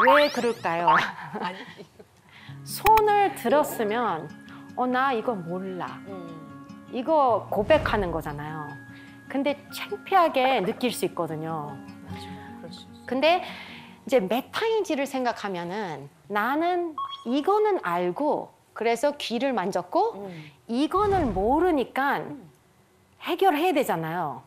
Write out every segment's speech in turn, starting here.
왜 그럴까요? 손을 들었으면 나 이거 몰라. 이거 고백하는 거잖아요. 근데 창피하게 느낄 수 있거든요. 근데 이제 메타인지를 생각하면은 나는 이거는 알고 그래서 귀를 만졌고 이거는 모르니까 해결해야 되잖아요.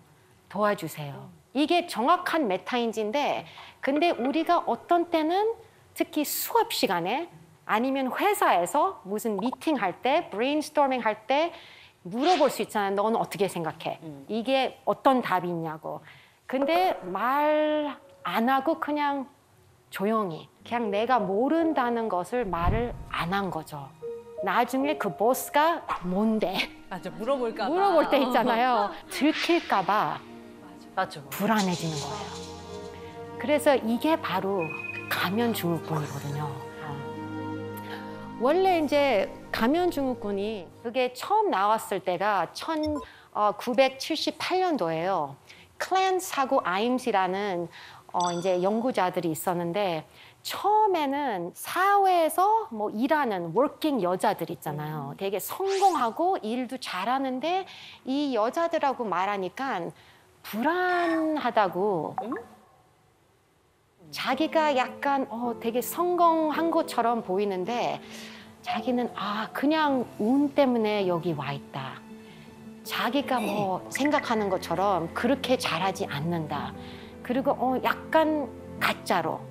도와주세요. 이게 정확한 메타인지인데 근데 우리가 어떤 때는 특히 수업 시간에 아니면 회사에서 무슨 미팅 할 때, 브레인스토밍 할 때 물어볼 수 있잖아요. 너는 어떻게 생각해? 이게 어떤 답이 있냐고. 근데 말 안 하고 그냥 조용히 그냥 내가 모른다는 것을 말을 안 한 거죠. 나중에 그 보스가 뭔데? 맞아, 물어볼까 봐. 물어볼 때 있잖아요. 들킬까 봐 맞아. 불안해지는 거예요. 그래서 이게 바로 가면증후군이거든요. 원래 이제 가면증후군이 그게 처음 나왔을 때가 1978년도예요. 클랜스하고 아임스라는 이제 연구자들이 있었는데 처음에는 사회에서 뭐 일하는 워킹 여자들 있잖아요. 되게 성공하고 일도 잘하는데 이 여자들하고 말하니까 불안하다고. 자기가 약간 되게 성공한 것처럼 보이는데 자기는 그냥 운 때문에 여기 와 있다. 자기가 뭐 생각하는 것처럼 그렇게 잘하지 않는다. 그리고 약간 가짜로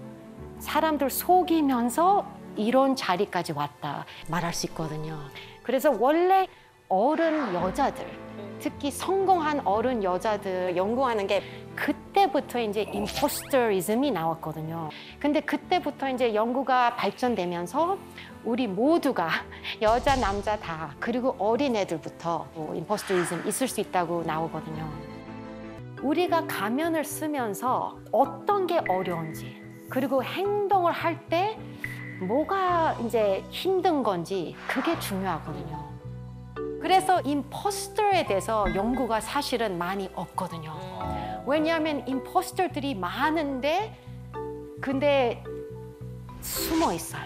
사람들 속이면서 이런 자리까지 왔다 말할 수 있거든요. 그래서 원래 어른 여자들, 특히 성공한 어른 여자들 연구하는 게 그때부터 이제 임포스터이즘이 나왔거든요. 근데 그때부터 이제 연구가 발전되면서 우리 모두가 여자, 남자 다 그리고 어린애들부터 임포스터이즘 있을 수 있다고 나오거든요. 우리가 가면을 쓰면서 어떤 게 어려운지 그리고 행동을 할 때 뭐가 이제 힘든 건지 그게 중요하거든요. 그래서 임포스터에 대해서 연구가 사실은 많이 없거든요. 왜냐하면 임포스터들이 많은데 근데 숨어 있어요.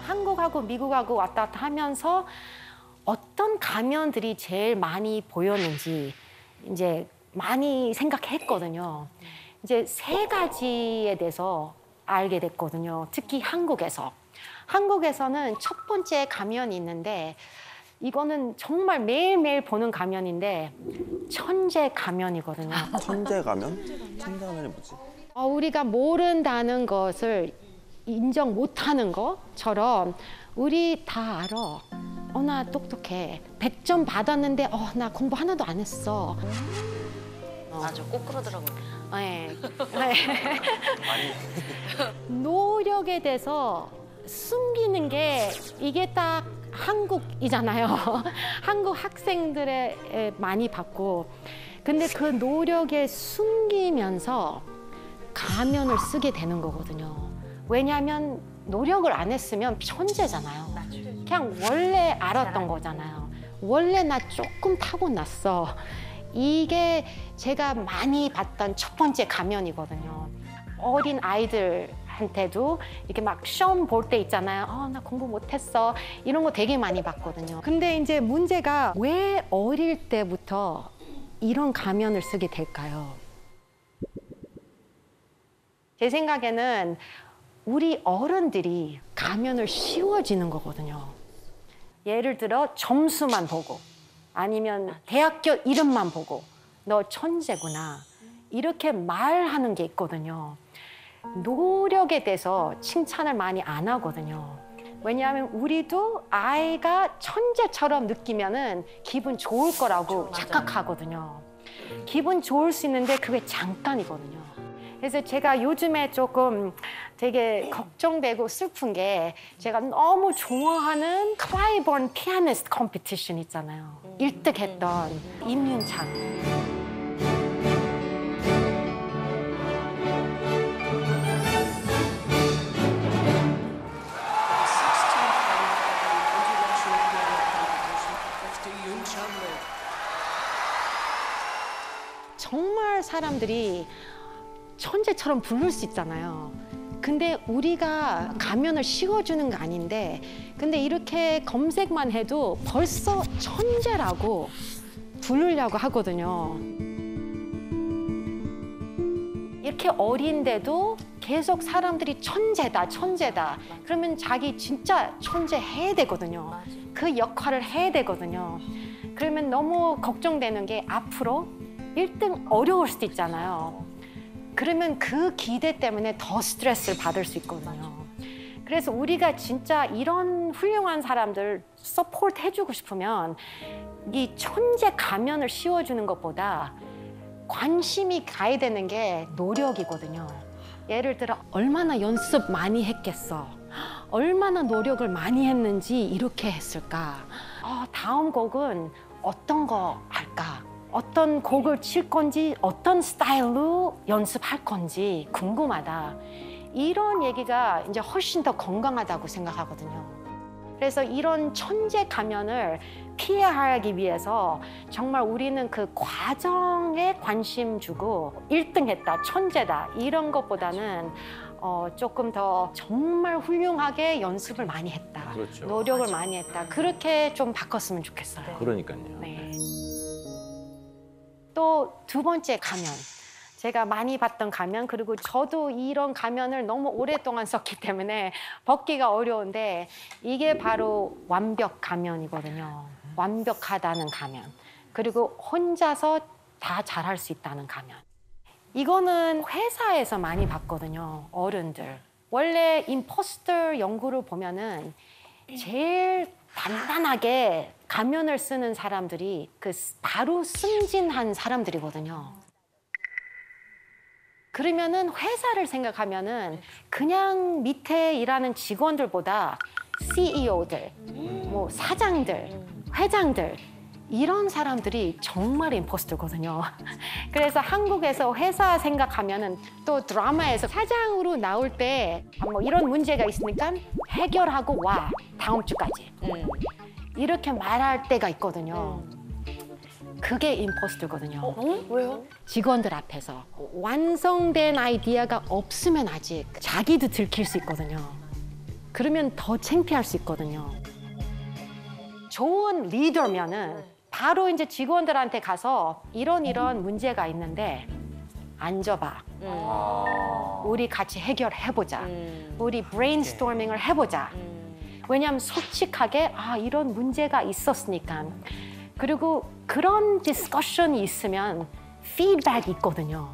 한국하고 미국하고 왔다 갔다 하면서 어떤 가면들이 제일 많이 보였는지 이제 많이 생각했거든요. 이제 3가지에 대해서 알게 됐거든요. 특히 한국에서. 한국에서는 첫 번째 가면이 있는데 이거는 정말 매일매일 보는 가면인데 천재 가면이거든요. 천재 가면? 천재 가면이 뭐지? 우리가 모른다는 것을 인정 못하는 것처럼 우리 다 알아. 나 똑똑해. 100점 받았는데 나 공부 하나도 안 했어. 맞아, 꼭 그러더라고요. 네. 노력에 대해서 숨기는 게 이게 딱 한국이잖아요. 한국 학생들의 많이 받고. 근데 그 노력에 숨기면서 가면을 쓰게 되는 거거든요. 왜냐하면 노력을 안 했으면 천재잖아요. 그냥 원래 알았던 거잖아요. 원래 나 조금 타고났어. 이게 제가 많이 봤던 첫 번째 가면이거든요. 어린 아이들한테도 이렇게 막 시험 볼 때 있잖아요. 나 공부 못했어. 이런 거 되게 많이 봤거든요. 근데 이제 문제가 왜 어릴 때부터 이런 가면을 쓰게 될까요? 제 생각에는 우리 어른들이 가면을 씌워지는 거거든요. 예를 들어 점수만 보고 아니면 대학교 이름만 보고 너 천재구나 이렇게 말하는 게 있거든요. 노력에 대해서 칭찬을 많이 안 하거든요. 왜냐하면 우리도 아이가 천재처럼 느끼면은 기분 좋을 거라고 착각하거든요. 기분 좋을 수 있는데 그게 잠깐이거든요. 그래서 제가 요즘에 조금 되게 걱정되고 슬픈 게 제가 너무 좋아하는 클라이본 피아니스트 컴피티션 있잖아요. 1등 했던 임윤찬. 정말 사람들이 천재처럼 부를 수 있잖아요. 근데 우리가 가면을 씌워주는 거 아닌데 근데 이렇게 검색만 해도 벌써 천재라고 부르려고 하거든요. 이렇게 어린데도 계속 사람들이 천재다, 천재다. 그러면 자기 진짜 천재 해야 되거든요. 그 역할을 해야 되거든요. 그러면 너무 걱정되는 게 앞으로 1등 어려울 수도 있잖아요. 그러면 그 기대 때문에 더 스트레스를 받을 수 있거든요. 그래서 우리가 진짜 이런 훌륭한 사람들 서포트 해주고 싶으면 이 천재 가면을 씌워주는 것보다 관심이 가야 되는 게 노력이거든요. 예를 들어 얼마나 연습 많이 했겠어. 얼마나 노력을 많이 했는지 이렇게 했을까. 다음 곡은 어떤 거 할까. 어떤 곡을 칠 건지 어떤 스타일로 연습할 건지 궁금하다. 이런 얘기가 이제 훨씬 더 건강하다고 생각하거든요. 그래서 이런 천재 가면을 피하기 위해서 정말 우리는 그 과정에 관심 주고 1등 했다, 천재다 이런 것보다는 조금 더 정말 훌륭하게 연습을 많이 했다. 그렇죠. 노력을 많이 했다. 그렇게 좀 바꿨으면 좋겠어요. 그러니까요. 네. 또 두 번째 가면. 제가 많이 봤던 가면, 그리고 저도 이런 가면을 너무 오랫동안 썼기 때문에 벗기가 어려운데 이게 바로 완벽 가면이거든요. 완벽하다는 가면. 그리고 혼자서 다 잘할 수 있다는 가면. 이거는 회사에서 많이 봤거든요, 어른들. 원래 임포스터 연구를 보면은 제일 단단하게 가면을 쓰는 사람들이 바로 승진한 사람들이거든요. 그러면은 회사를 생각하면은 그냥 밑에 일하는 직원들보다 CEO들, 뭐 사장들, 회장들 이런 사람들이 정말 임포스터거든요. 그래서 한국에서 회사 생각하면은 또 드라마에서 사장으로 나올 때 뭐 이런 문제가 있으니까 해결하고 와, 다음 주까지. 이렇게 말할 때가 있거든요. 그게 임포스터거든요. 왜요? 직원들 앞에서 완성된 아이디어가 없으면 아직 자기도 들킬 수 있거든요. 그러면 더 창피할 수 있거든요. 좋은 리더면은 바로 이제 직원들한테 가서 이런 문제가 있는데 앉아봐. 우리 같이 해결해보자. 우리 브레인스토밍을 해보자. 왜냐하면 솔직하게 이런 문제가 있었으니까. 그리고 그런 디스커션이 있으면 피드백이 있거든요.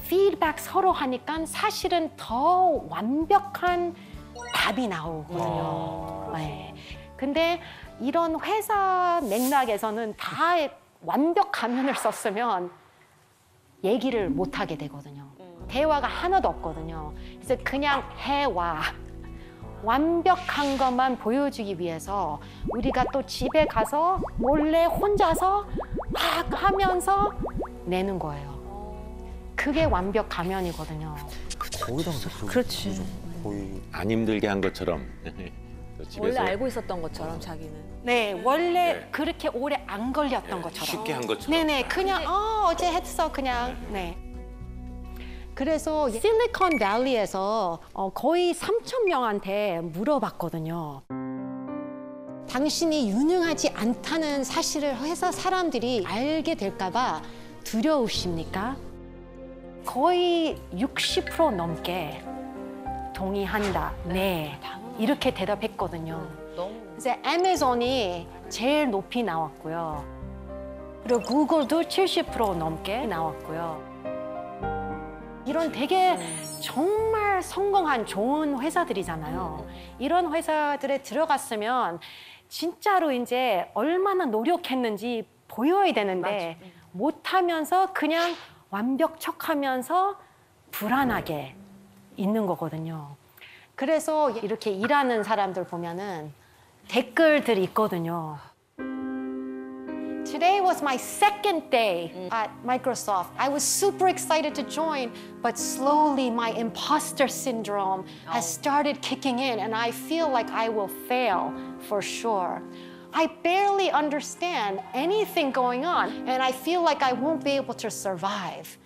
피드백 서로 하니까 사실은 더 완벽한 답이 나오거든요. 네. 근데 이런 회사 맥락에서는 다 완벽 가면을 썼으면 얘기를 못 하게 되거든요. 대화가 하나도 없거든요. 그래서 그냥 해와. 완벽한 것만 보여주기 위해서 우리가 또 집에 가서 몰래 혼자서 막 하면서 내는 거예요. 그게 완벽 가면이거든요. 거기다가 그렇지. 거의 안 힘들게 한 것처럼. 원래 알고 있었던 것처럼 자기는. 네, 원래 그렇게 오래 안 걸렸던 것처럼. 쉽게 한 것처럼. 네네, 그냥 어제 했어 그냥. 네. 그래서 실리콘밸리에서 거의 3,000명한테 물어봤거든요. 당신이 유능하지 않다는 사실을 회사 사람들이 알게 될까 봐 두려우십니까? 거의 60% 넘게 동의한다. 네. 이렇게 대답했거든요. 그래서 애마존이 제일 높이 나왔고요. 그리고 구글도 70% 넘게 나왔고요. 이런 되게 정말 성공한 좋은 회사들이잖아요. 이런 회사들에 들어갔으면 진짜로 이제 얼마나 노력했는지 보여야 되는데 못하면서 그냥 완벽 척하면서 불안하게 있는 거거든요. 그래서 이렇게 일하는 사람들 보면은 댓글들이 있거든요. Today was my second day at Microsoft. I was super excited to join, but slowly my imposter syndrome has started kicking in and I feel like I will fail for sure. I barely understand anything going on and I feel like I won't be able to survive.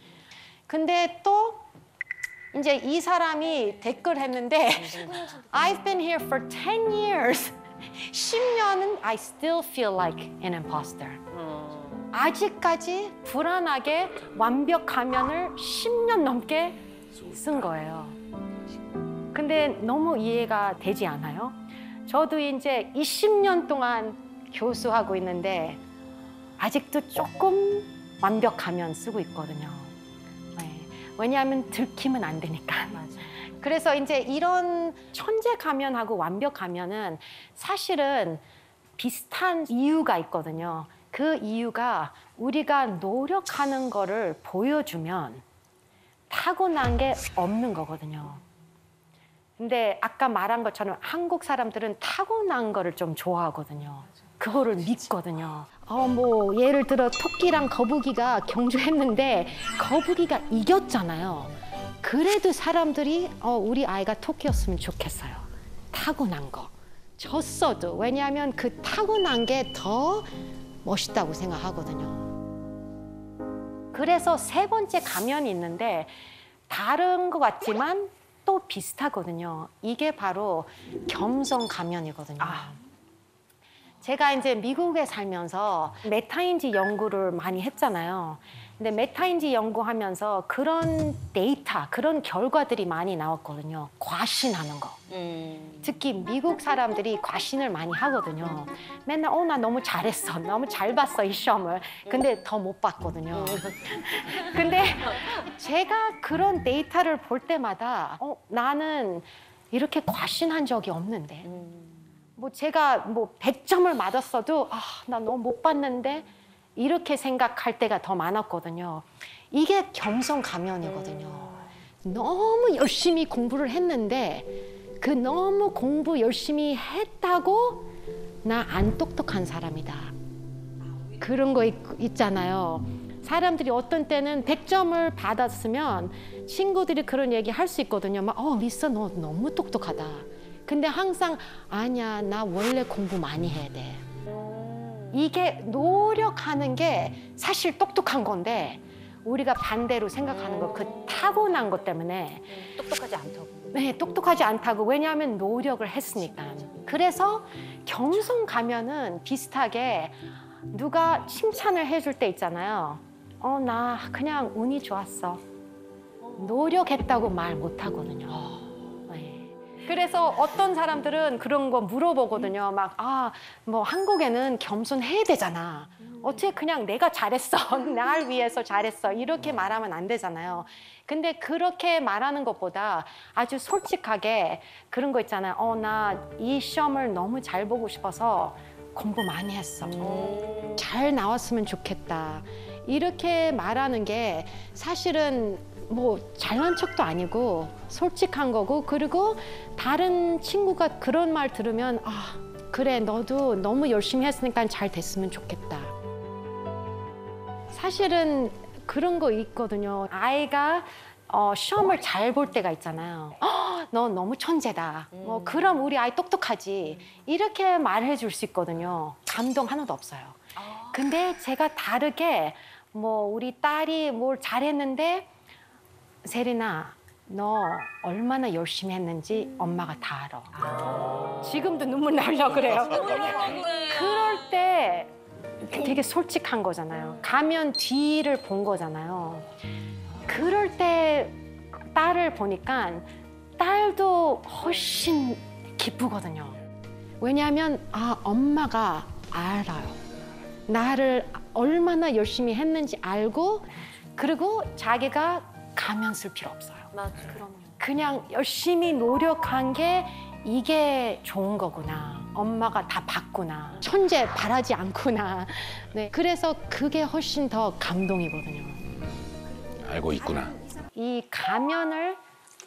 근데 또 이제 이 사람이 댓글 했는데 I've been here for 10 years. 10년은 I still feel like an imposter. 아직까지 불안하게 완벽 가면을 10년 넘게 쓴 거예요. 근데 너무 이해가 되지 않아요? 저도 이제 20년 동안 교수하고 있는데 아직도 조금 완벽 가면 쓰고 있거든요. 네. 왜냐하면 들키면 안 되니까. 그래서 이제 이런 천재 가면하고 완벽 가면은 사실은 비슷한 이유가 있거든요. 그 이유가 우리가 노력하는 거를 보여주면 타고난 게 없는 거거든요. 근데 아까 말한 것처럼 한국 사람들은 타고난 거를 좀 좋아하거든요. 그거를 믿거든요. 뭐 예를 들어 토끼랑 거북이가 경주했는데 거북이가 이겼잖아요. 그래도 사람들이 우리 아이가 토끼였으면 좋겠어요. 타고난 거. 졌어도. 왜냐하면 그 타고난 게 더 멋있다고 생각하거든요. 그래서 세 번째 가면이 있는데 다른 것 같지만 또 비슷하거든요. 이게 바로 겸손 가면이거든요. 제가 이제 미국에 살면서 메타인지 연구를 많이 했잖아요. 근데 메타인지 연구하면서 그런 데이터, 그런 결과들이 많이 나왔거든요. 과신하는 거. 특히 미국 사람들이 과신을 많이 하거든요. 맨날 나 너무 잘했어. 너무 잘 봤어, 이 시험을. 근데 더 못 봤거든요. 근데 제가 그런 데이터를 볼 때마다 나는 이렇게 과신한 적이 없는데 뭐 제가 100점을 맞았어도 나 너무 못 봤는데 이렇게 생각할 때가 더 많았거든요. 이게 겸손 가면이거든요. 너무 열심히 공부를 했는데 그 너무 공부 열심히 했다고 나 안 똑똑한 사람이다. 그런 거 있잖아요. 사람들이 어떤 때는 100점을 받았으면 친구들이 그런 얘기 할 수 있거든요. 리사 너 너무 똑똑하다. 근데 항상 아니야, 나 원래 공부 많이 해야 돼. 이게 노력하는 게 사실 똑똑한 건데 우리가 반대로 생각하는 거, 그 타고난 것 때문에 똑똑하지 않다고. 네, 똑똑하지 않다고. 왜냐하면 노력을 했으니까. 그래서 겸손 가면은 비슷하게 누가 칭찬을 해줄 때 있잖아요. 나 그냥 운이 좋았어. 노력했다고 말 못 하거든요. 그래서 어떤 사람들은 그런 거 물어보거든요. 뭐 한국에는 겸손해야 되잖아. 어떻게 그냥 내가 잘했어. 날 위해서 잘했어. 이렇게 말하면 안 되잖아요. 근데 그렇게 말하는 것보다 아주 솔직하게 그런 거 있잖아요. 나 이 시험을 너무 잘 보고 싶어서 공부 많이 했어. 잘 나왔으면 좋겠다. 이렇게 말하는 게 사실은 뭐 잘난 척도 아니고 솔직한 거고, 그리고 다른 친구가 그런 말 들으면 그래, 너도 너무 열심히 했으니까 잘 됐으면 좋겠다. 사실은 그런 거 있거든요. 아이가 시험을 잘 볼 때가 있잖아요. 너 너무 천재다. 그럼 우리 아이 똑똑하지. 이렇게 말해 줄 수 있거든요. 감동 하나도 없어요. 근데 제가 다르게 우리 딸이 뭘 잘했는데 세린아, 너 얼마나 열심히 했는지 엄마가 다 알아. 지금도 눈물 나려고 그래요. 그럴 때 되게 솔직한 거잖아요. 가면 뒤를 본 거잖아요. 그럴 때 딸을 보니까 딸도 훨씬 기쁘거든요. 왜냐하면 엄마가 알아요. 나를 얼마나 열심히 했는지 알고, 그리고 자기가 가면 쓸 필요 없어요. 그냥 열심히 노력한 게 이게 좋은 거구나. 엄마가 다 봤구나. 천재 바라지 않구나. 네, 그래서 그게 훨씬 더 감동이거든요. 알고 있구나. 이 가면을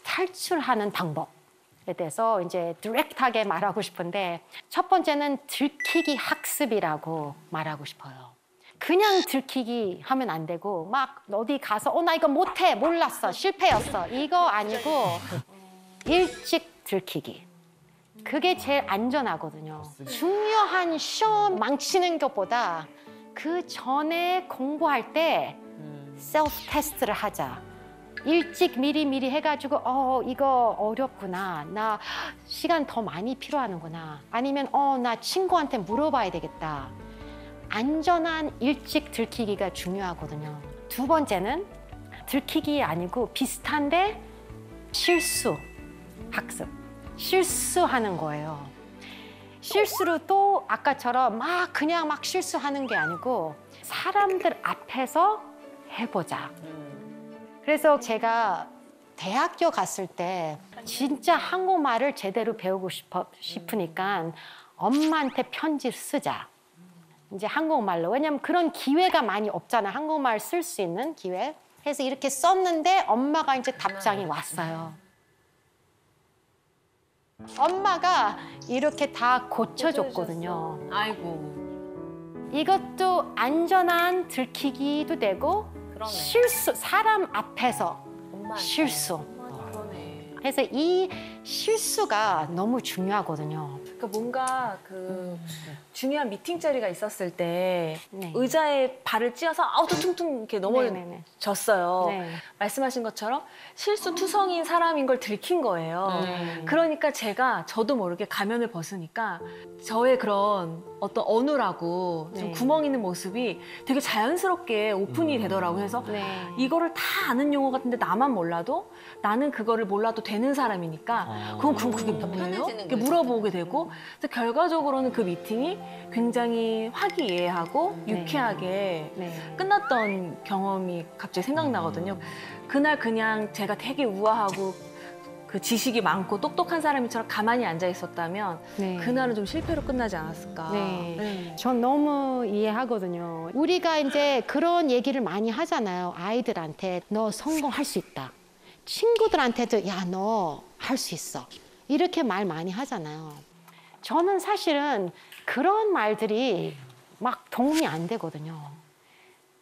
탈출하는 방법에 대해서 이제 디렉트하게 말하고 싶은데, 첫 번째는 들키기 학습이라고 말하고 싶어요. 그냥 들키기 하면 안 되고 막 어디 가서 나 이거 못해, 몰랐어, 실패였어, 이거 아니고 일찍 들키기. 그게 제일 안전하거든요. 중요한 시험 망치는 것보다 그 전에 공부할 때 셀프 테스트를 하자. 일찍 미리 해가지고 이거 어렵구나. 나 시간 더 많이 필요하는구나. 아니면 나 친구한테 물어봐야 되겠다. 안전한 일찍 들키기가 중요하거든요. 두 번째는 들키기 아니고 비슷한데 실수, 학습. 실수하는 거예요. 실수로 또 아까처럼 그냥 막 실수하는 게 아니고 사람들 앞에서 해보자. 그래서 제가 대학교 갔을 때 진짜 한국말을 제대로 배우고 싶으니까 엄마한테 편지 쓰자. 이제 한국말로. 왜냐면 그런 기회가 많이 없잖아. 한국말 쓸 수 있는 기회. 그래서 이렇게 썼는데 엄마가 이제 답장이 왔어요. 엄마가 이렇게 다 고쳐줬거든요. 아이고. 이것도 안전한 들키기도 되고 그러네. 실수, 사람 앞에서 실수. 그러네. 그래서 이 실수가 너무 중요하거든요. 그러니까 뭔가 그 중요한 미팅 자리가 있었을 때 네. 의자에 발을 찧어서 퉁퉁 이렇게 넘어졌어요. 네. 말씀하신 것처럼 실수투성인 사람인 걸 들킨 거예요. 그러니까 저도 모르게 가면을 벗으니까 저의 그런 어떤 어눌하고 좀 네. 구멍 있는 모습이 되게 자연스럽게 오픈이 되더라고요. 그래서 네. 이거를 다 아는 용어 같은데 나만 몰라도 나는 그거를 몰라도 되는 사람이니까 그럼 그게 뭐예요? 이렇게 물어보게 되고 그래서 결과적으로는 그 미팅이 굉장히 화기애애하고 네. 유쾌하게 네. 끝났던 경험이 갑자기 생각나거든요. 그날 그냥 제가 되게 우아하고 그 지식이 많고 똑똑한 사람처럼 가만히 앉아 있었다면 네. 그날은 좀 실패로 끝나지 않았을까. 네. 전 너무 이해하거든요. 우리가 이제 그런 얘기를 많이 하잖아요. 아이들한테 너 성공할 수 있다. 친구들한테도 야, 너 할 수 있어. 이렇게 말 많이 하잖아요. 저는 사실은 그런 말들이 막 도움이 안 되거든요.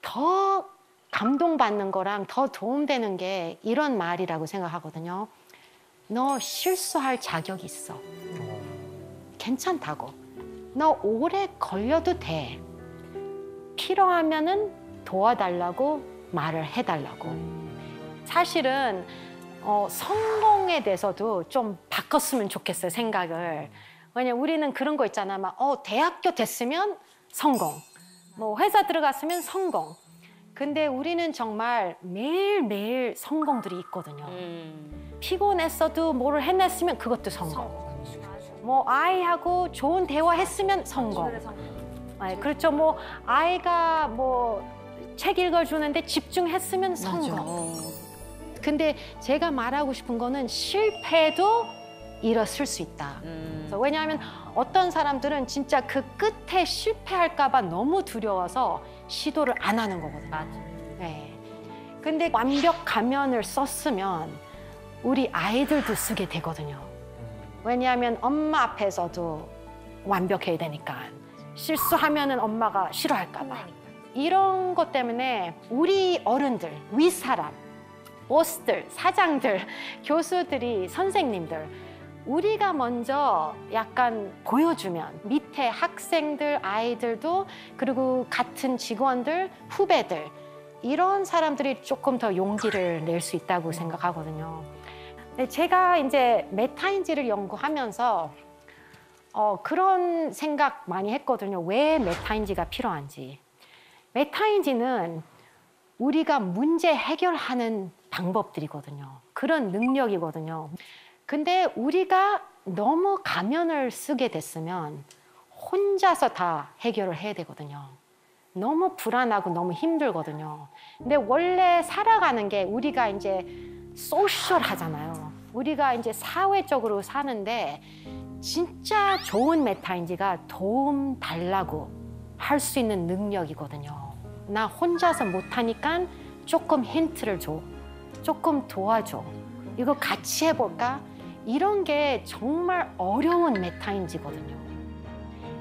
더 감동받는 거랑 더 도움되는 게 이런 말이라고 생각하거든요. 너 실수할 자격 있어. 괜찮다고. 너 오래 걸려도 돼. 필요하면은 도와달라고 말을 해달라고. 사실은 성공에 대해서도 좀 바꿨으면 좋겠어요, 생각을. 왜냐면 우리는 그런 거 있잖아. 막 대학교 됐으면 성공. 뭐 회사 들어갔으면 성공. 근데 우리는 정말 매일매일 성공들이 있거든요. 피곤했어도 뭐를 해냈으면 그것도 성공. 뭐 아이하고 좋은 대화했으면 성공. 그렇죠. 뭐 아이가 뭐 책 읽어주는데 집중했으면 성공. 근데 제가 말하고 싶은 거는 실패도 일어설 수 있다. 그래서 왜냐하면 어떤 사람들은 진짜 그 끝에 실패할까 봐 너무 두려워서 시도를 안 하는 거거든요. 네. 근데 완벽 가면을 썼으면 우리 아이들도 쓰게 되거든요. 왜냐하면 엄마 앞에서도 완벽해야 되니까. 실수하면은 엄마가 싫어할까 봐. 이런 것 때문에 우리 어른들, 윗사람, 보스들, 사장들, 교수들이, 선생님들 우리가 먼저 약간 보여주면 밑에 학생들, 아이들도 그리고 같은 직원들, 후배들 이런 사람들이 조금 더 용기를 낼 수 있다고 생각하거든요. 제가 이제 메타인지를 연구하면서 그런 생각 많이 했거든요. 왜 메타인지가 필요한지. 메타인지는 우리가 문제 해결하는 방법들이거든요. 그런 능력이거든요. 근데 우리가 너무 가면을 쓰게 됐으면 혼자서 다 해결을 해야 되거든요. 너무 불안하고 너무 힘들거든요. 근데 원래 살아가는 게 우리가 이제 소셜 하잖아요. 우리가 이제 사회적으로 사는데 진짜 좋은 메타인지가 도움 달라고 할 수 있는 능력이거든요. 나 혼자서 못하니까 조금 힌트를 줘. 조금 도와줘. 이거 같이 해볼까? 이런 게 정말 어려운 메타인지거든요.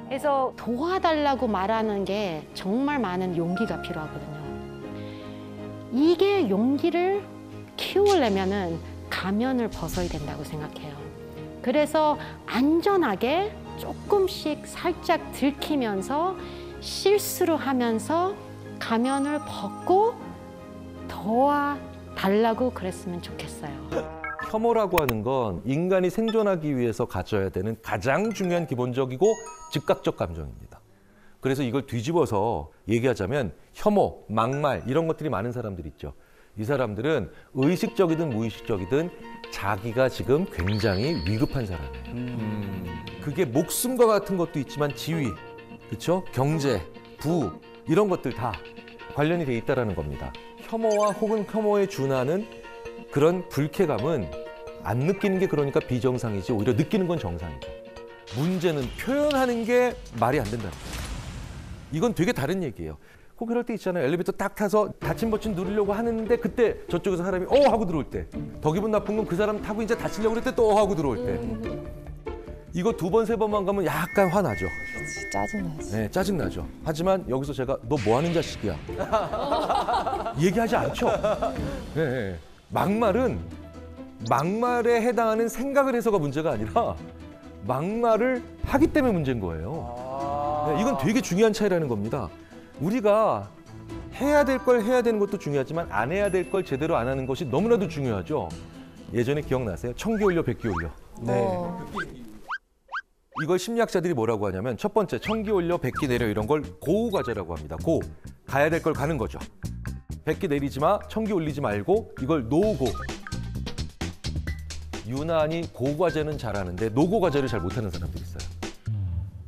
그래서 도와달라고 말하는 게 정말 많은 용기가 필요하거든요. 이게 용기를 키우려면은 가면을 벗어야 된다고 생각해요. 그래서 안전하게 조금씩 살짝 들키면서 실수를 하면서 가면을 벗고 달라고 그랬으면 좋겠어요. 혐오라고 하는 건 인간이 생존하기 위해서 가져야 되는 가장 중요한 기본적이고 즉각적 감정입니다. 그래서 이걸 뒤집어서 얘기하자면 혐오, 막말 이런 것들이 많은 사람들 있죠. 이 사람들은 의식적이든 무의식적이든 자기가 지금 굉장히 위급한 사람이에요. 그게 목숨과 같은 것도 있지만 지위, 그렇죠? 경제, 부 이런 것들 다 관련이 돼 있다라는 겁니다. 혐오와 혹은 혐오에 준하는 그런 불쾌감은 안 느끼는 게 그러니까 비정상이지 오히려 느끼는 건 정상이죠. 문제는 표현하는 게 말이 안 된다는 거예요. 이건 되게 다른 얘기예요. 꼭 그럴 때 있잖아요. 엘리베이터 딱 타서 닫힌 버튼 누르려고 하는데 그때 저쪽에서 사람이 하고 들어올 때. 더 기분 나쁜 건 그 사람 타고 이제 닫히려고 그럴 때 또 하고 들어올 때. 이거 2번, 3번만 가면 약간 화나죠. 짜증나지. 네, 짜증나죠. 하지만 여기서 제가 너 뭐 하는 자식이야. 얘기하지 않죠. 네, 네. 막말에 해당하는 생각을 해서가 문제가 아니라 막말을 하기 때문에 문제인 거예요. 네, 이건 되게 중요한 차이라는 겁니다. 우리가 해야 될 걸 해야 되는 것도 중요하지만 안 해야 될 걸 제대로 안 하는 것이 너무나도 중요하죠. 예전에 기억나세요? 천기 올려, 백기 올려. 네. 이걸 심리학자들이 뭐라고 하냐면 첫 번째, 천기 올려, 백기 내려 이런 걸 고우 과제라고 합니다. 가야 될 걸 가는 거죠. 백기 내리지 마, 천기 올리지 말고 이걸 노고. 유난히 고 과제는 잘하는데 노고 과제를 잘 못하는 사람들이 있어요.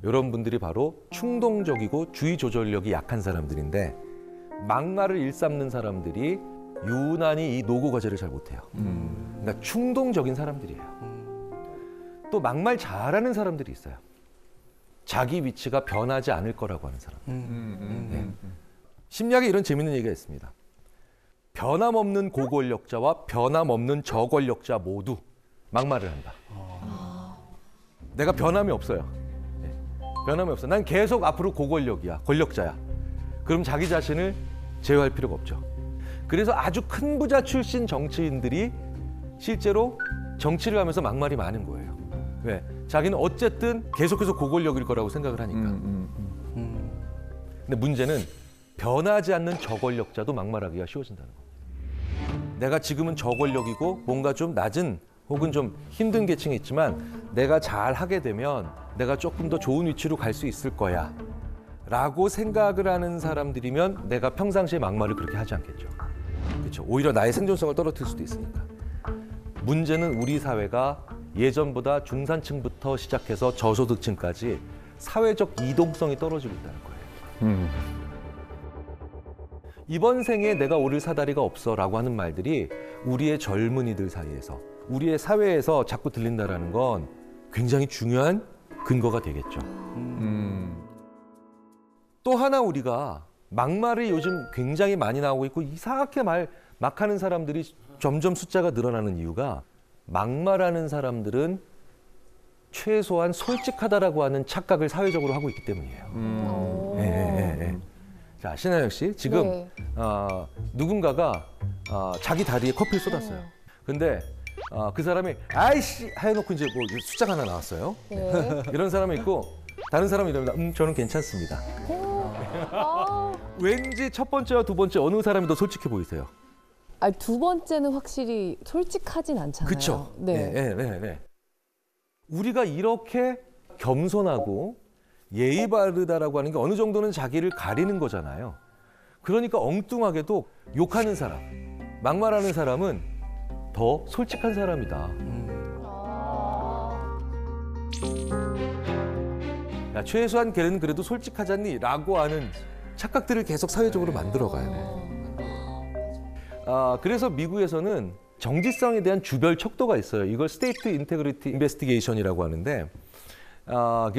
이런 분들이 바로 충동적이고 주의 조절력이 약한 사람들인데 막말을 일삼는 사람들이 유난히 이 노고 과제를 잘 못해요. 그러니까 충동적인 사람들이에요. 또 막말 잘하는 사람들이 있어요. 자기 위치가 변하지 않을 거라고 하는 사람. 네. 심리학에 이런 재밌는 얘기가 있습니다. 변함없는 고권력자와 변함없는 저권력자 모두 막말을 한다. 내가 변함이 없어요. 네. 변함이 없어. 난 계속 앞으로 고권력이야. 권력자야. 그럼 자기 자신을 제어할 필요가 없죠. 그래서 아주 큰 부자 출신 정치인들이 실제로 정치를 하면서 막말이 많은 거예요. 왜? 자기는 어쨌든 계속해서 고권력일 거라고 생각을 하니까. 근데 문제는 변하지 않는 저권력자도 막말하기가 쉬워진다는 거예요. 내가 지금은 저권력이고 뭔가 좀 낮은 혹은 좀 힘든 계층에 있지만 내가 잘 하게 되면 내가 조금 더 좋은 위치로 갈 수 있을 거야 라고 생각을 하는 사람들이면 내가 평상시에 막말을 그렇게 하지 않겠죠. 그렇죠. 오히려 나의 생존성을 떨어뜨릴 수도 있으니까. 문제는 우리 사회가 예전보다 중산층부터 시작해서 저소득층까지 사회적 이동성이 떨어지고 있다는 거예요. 이번 생에 내가 오를 사다리가 없어라고 하는 말들이 우리의 젊은이들 사이에서 우리의 사회에서 자꾸 들린다라는 건 굉장히 중요한 근거가 되겠죠. 또 하나 우리가 막말이 요즘 굉장히 많이 나오고 있고 이상하게 막 하는 사람들이 점점 숫자가 늘어나는 이유가 막말하는 사람들은 최소한 솔직하다라고 하는 착각을 사회적으로 하고 있기 때문이에요. 네. 자, 신하영 씨, 지금 네. 누군가가 자기 다리에 커피를 쏟았어요. 근데 그 사람이 아이씨 해놓고 이제 뭐 숫자가 하나 나왔어요. 네. 이런 사람이 있고 다른 사람이 이러면 저는 괜찮습니다. 왠지 첫 번째와 두 번째 어느 사람이 더 솔직해 보이세요? 두 번째는 확실히 솔직하진 않잖아요. 그렇죠. 네. 네. 우리가 이렇게 겸손하고 예의 바르다라고 하는 게 어느 정도는 자기를 가리는 거잖아요. 그러니까 엉뚱하게도 욕하는 사람, 막말하는 사람은 더 솔직한 사람이다. 야, 최소한 걔는 그래도 솔직하잖니? 라고 하는 착각들을 계속 사회적으로 만들어가요. 그래서 미국에서는 정직성에 대한 주별 척도가 있어요. 이걸 스테이트 인테그리티 인베스티게이션이라고 하는데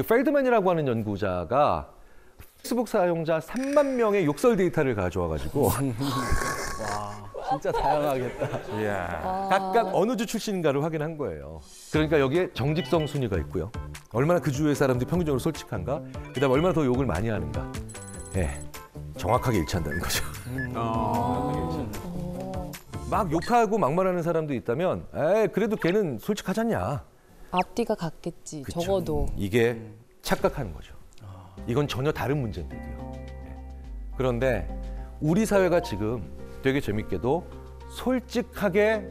펠드맨이라고 하는 연구자가 페이스북 사용자 3만 명의 욕설 데이터를 가져와가지고 와, 진짜 다양하겠다. 각각 어느 주 출신인가를 확인한 거예요. 그러니까 여기에 정직성 순위가 있고요. 얼마나 그 주의 사람들이 평균적으로 솔직한가, 그다음 얼마나 더 욕을 많이 하는가. 네, 정확하게 일치한다는 거죠. 막 욕하고 막말하는 사람도 있다면, 그래도 걔는 솔직하잖냐. 앞뒤가 같겠지. 그쵸. 적어도. 이게 착각하는 거죠. 이건 전혀 다른 문제인데도요. 그런데 우리 사회가 지금 되게 재밌게도 솔직하게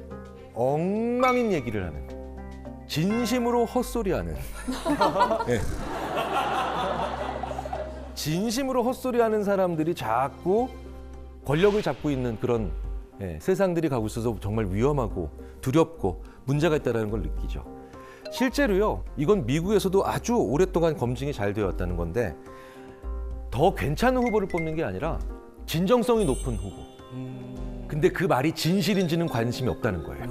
엉망인 얘기를 하는, 진심으로 헛소리하는. 네. 진심으로 헛소리하는 사람들이 자꾸 권력을 잡고 있는 그런 세상들이 가고 있어서 정말 위험하고 두렵고 문제가 있다는 걸 느끼죠. 실제로요, 이건 미국에서도 아주 오랫동안 검증이 잘 되어 왔다는 건데, 더 괜찮은 후보를 뽑는 게 아니라 진정성이 높은 후보. 근데 그 말이 진실인지는 관심이 없다는 거예요.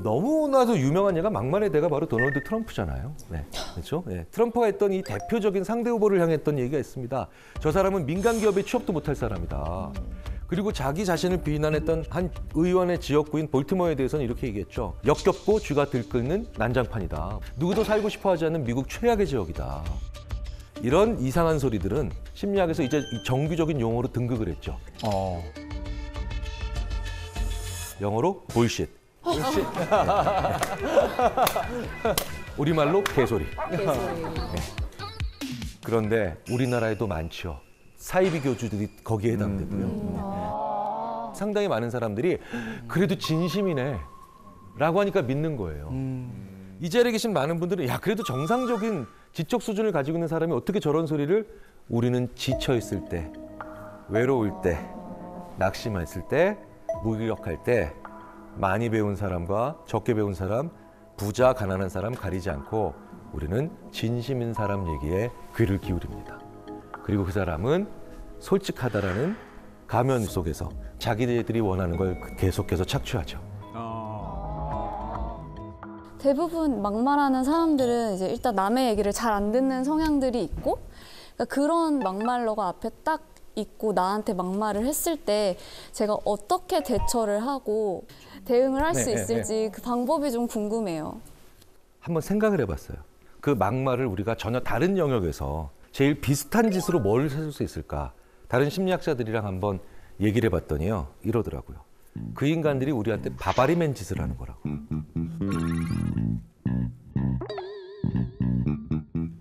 너무나도 유명한 예가 막말의 대가 바로 도널드 트럼프잖아요. 네, 그렇죠? 네, 트럼프가 했던 이 대표적인 상대 후보를 향했던 얘기가 있습니다. 저 사람은 민간 기업에 취업도 못할 사람이다. 그리고 자기 자신을 비난했던 한 의원의 지역구인 볼티모어에 대해서는 이렇게 얘기했죠. 역겹고 쥐가 들끓는 난장판이다. 누구도 살고 싶어하지 않는 미국 최악의 지역이다. 이런 이상한 소리들은 심리학에서 이제 정규적인 용어로 등극을 했죠. 영어로 볼쉿. 우리말로 개소리. 네. 그런데 우리나라에도 많죠. 사이비 교주들이 거기에 해당되고요. 상당히 많은 사람들이 그래도 진심이네 라고 하니까 믿는 거예요. 이 자리에 계신 많은 분들은 야, 그래도 정상적인 지적 수준을 가지고 있는 사람이 어떻게 저런 소리를. 우리는 지쳐 있을 때, 외로울 때, 낙심했을 때, 무기력할 때 많이 배운 사람과 적게 배운 사람, 부자, 가난한 사람 가리지 않고 우리는 진심인 사람 얘기에 귀를 기울입니다. 그리고 그 사람은 솔직하다라는 가면 속에서 자기들이 원하는 걸 계속해서 착취하죠. 대부분 막말하는 사람들은 이제 일단 남의 얘기를 잘 안 듣는 성향들이 있고, 그러니까 그런 막말러가 앞에 딱 있고 나한테 막말을 했을 때 제가 어떻게 대처를 하고 대응을 할 수 있을지 그 방법이 좀 궁금해요. 한번 생각을 해봤어요. 그 막말을 우리가 전혀 다른 영역에서 제일 비슷한 짓으로 뭘 해줄 수 있을까? 다른 심리학자들이랑 한번 얘기를 해봤더니요, 이러더라고요. 그 인간들이 우리한테 바바리맨 짓을 하는 거라고.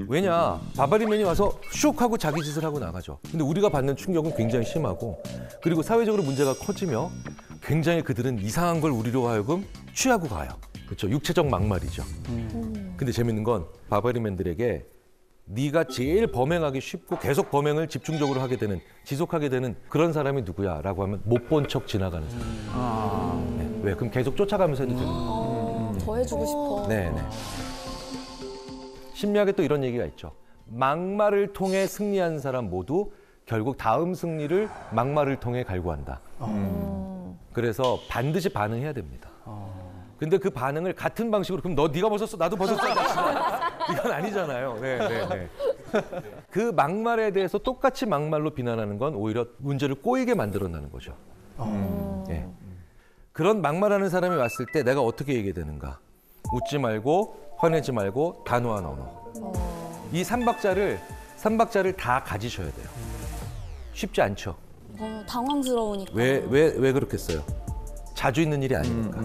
왜냐, 바바리맨이 와서 슉 하고 자기 짓을 하고 나가죠. 근데 우리가 받는 충격은 굉장히 심하고, 그리고 사회적으로 문제가 커지며 굉장히 그들은 이상한 걸 우리로 하여금 취하고 가요. 그렇죠. 육체적 막말이죠. 근데 재밌는 건 바바리맨들에게 네가 제일 범행하기 쉽고 계속 범행을 집중적으로 하게 되는, 지속하게 되는 그런 사람이 누구야? 라고 하면 못 본 척 지나가는 사람. 네. 왜? 그럼 계속 쫓아가면서 해도 되는 거예요. 더 해주고 싶어. 네네. 심리학에 또 이런 얘기가 있죠. 막말을 통해 승리한 사람 모두 결국 다음 승리를 막말을 통해 갈구한다. 그래서 반드시 반응해야 됩니다. 근데 그 반응을 같은 방식으로, 그럼 네가 벗었어, 나도 벗었어, 이건 아니잖아요. 네. 그 막말에 대해서 똑같이 막말로 비난하는 건 오히려 문제를 꼬이게 만들어내는 거죠. 네. 그런 막말하는 사람이 왔을 때 내가 어떻게 얘기해야 되는가? 웃지 말고, 화내지 말고, 단호한 언어. 이 삼박자를 다 가지셔야 돼요. 쉽지 않죠. 당황스러우니까. 왜 그렇겠어요? 자주 있는 일이 아니니까.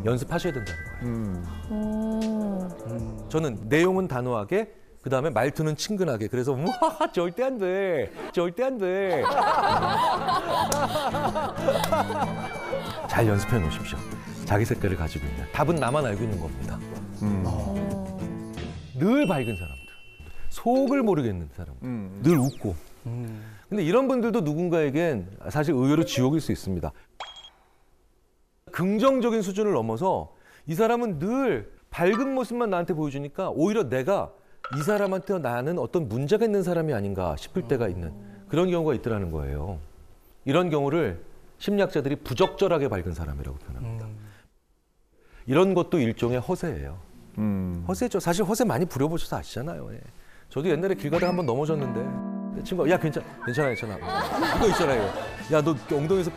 연습하셔야 된다는 거예요. 저는 내용은 단호하게, 그다음에 말투는 친근하게. 그래서 와, 절대 안 돼. 절대 안 돼. 잘 연습해 놓으십시오. 자기 색깔을 가지고 있는. 답은 나만 알고 있는 겁니다. 늘 밝은 사람들. 속을 모르겠는 사람들. 늘 웃고. 근데 이런 분들도 누군가에겐 사실 의외로 지옥일 수 있습니다. 긍정적인 수준을 넘어서 이 사람은 늘 밝은 모습만 나한테 보여주니까 오히려 내가 이 사람한테 나는 어떤 문제가 있는 사람이 아닌가 싶을 때가 있는 그런 경우가 있더라는 거예요. 이런 경우를 심리학자들이 부적절하게 밝은 사람이라고 표현합니다. 이런 것도 일종의 허세예요. 허세죠. 사실 허세 많이 부려보셔서 아시잖아요. 예. 저도 옛날에 길 가다가 한번 넘어졌는데 친구가 야 괜찮아 이거 있잖아요. 야 너 엉덩이에서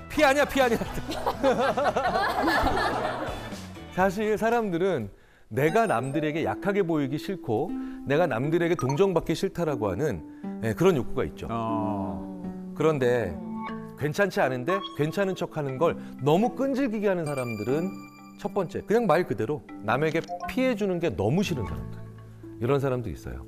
피 아니야. 사실 사람들은 내가 남들에게 약하게 보이기 싫고 내가 남들에게 동정받기 싫다라고 하는 그런 욕구가 있죠. 그런데 괜찮지 않은데 괜찮은 척하는 걸 너무 끈질기게 하는 사람들은 첫 번째 그냥 말 그대로 남에게 피해 주는 게 너무 싫은 사람들. 이런 사람도 있어요.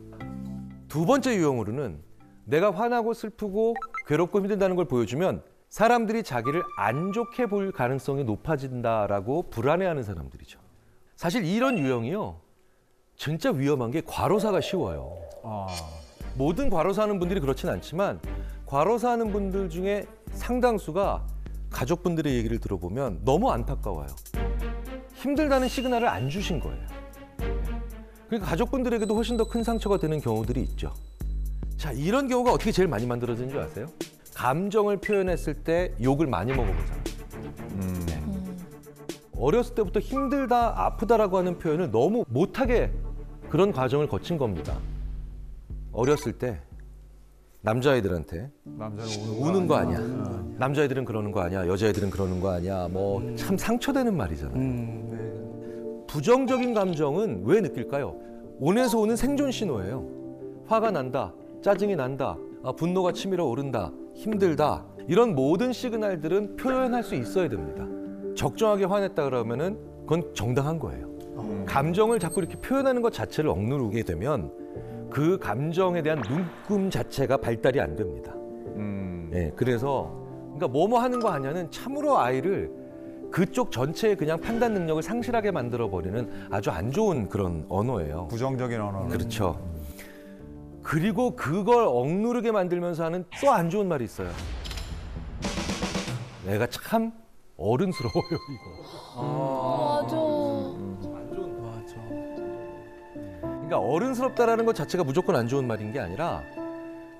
두 번째 유형으로는 내가 화나고 슬프고 괴롭고 힘들다는 걸 보여주면 사람들이 자기를 안 좋게 볼 가능성이 높아진다라고 불안해하는 사람들이죠. 사실 이런 유형이요. 진짜 위험한 게 과로사가 쉬워요. 모든 과로사하는 분들이 그렇진 않지만 과로사하는 분들 중에 상당수가 가족분들의 얘기를 들어보면 너무 안타까워요. 힘들다는 시그널을 안 주신 거예요. 그러니까 가족분들에게도 훨씬 더 큰 상처가 되는 경우들이 있죠. 자, 이런 경우가 어떻게 제일 많이 만들어지는 줄 아세요? 감정을 표현했을 때 욕을 많이 먹어본 사람. 네. 어렸을 때부터 힘들다, 아프다라고 하는 표현을 너무 못하게 그런 과정을 거친 겁니다. 어렸을 때 남자애들한테 우는 거 아니야. 남자애들은 그러는 거 아니야. 여자애들은 그러는 거 아니야. 뭐 참 상처되는 말이잖아요. 부정적인 감정은 왜 느낄까요? 온에서 오는 생존 신호예요. 화가 난다, 짜증이 난다, 분노가 치밀어 오른다, 힘들다. 이런 모든 시그널들은 표현할 수 있어야 됩니다. 적정하게 화냈다 그러면은 그건 정당한 거예요. 감정을 자꾸 이렇게 표현하는 것 자체를 억누르게 되면 그 감정에 대한 눈금 자체가 발달이 안 됩니다. 네, 그래서 그러니까 뭐뭐 하는 거 아니냐는 참으로 아이를 그쪽 전체의 그냥 판단 능력을 상실하게 만들어버리는 아주 안 좋은 그런 언어예요. 부정적인 언어. 그렇죠. 그리고 그걸 억누르게 만들면서 하는 또 안 좋은 말이 있어요. 내가 참 어른스러워요, 이거. 맞아. 그러니까 어른스럽다라는 것 자체가 무조건 안 좋은 말인 게 아니라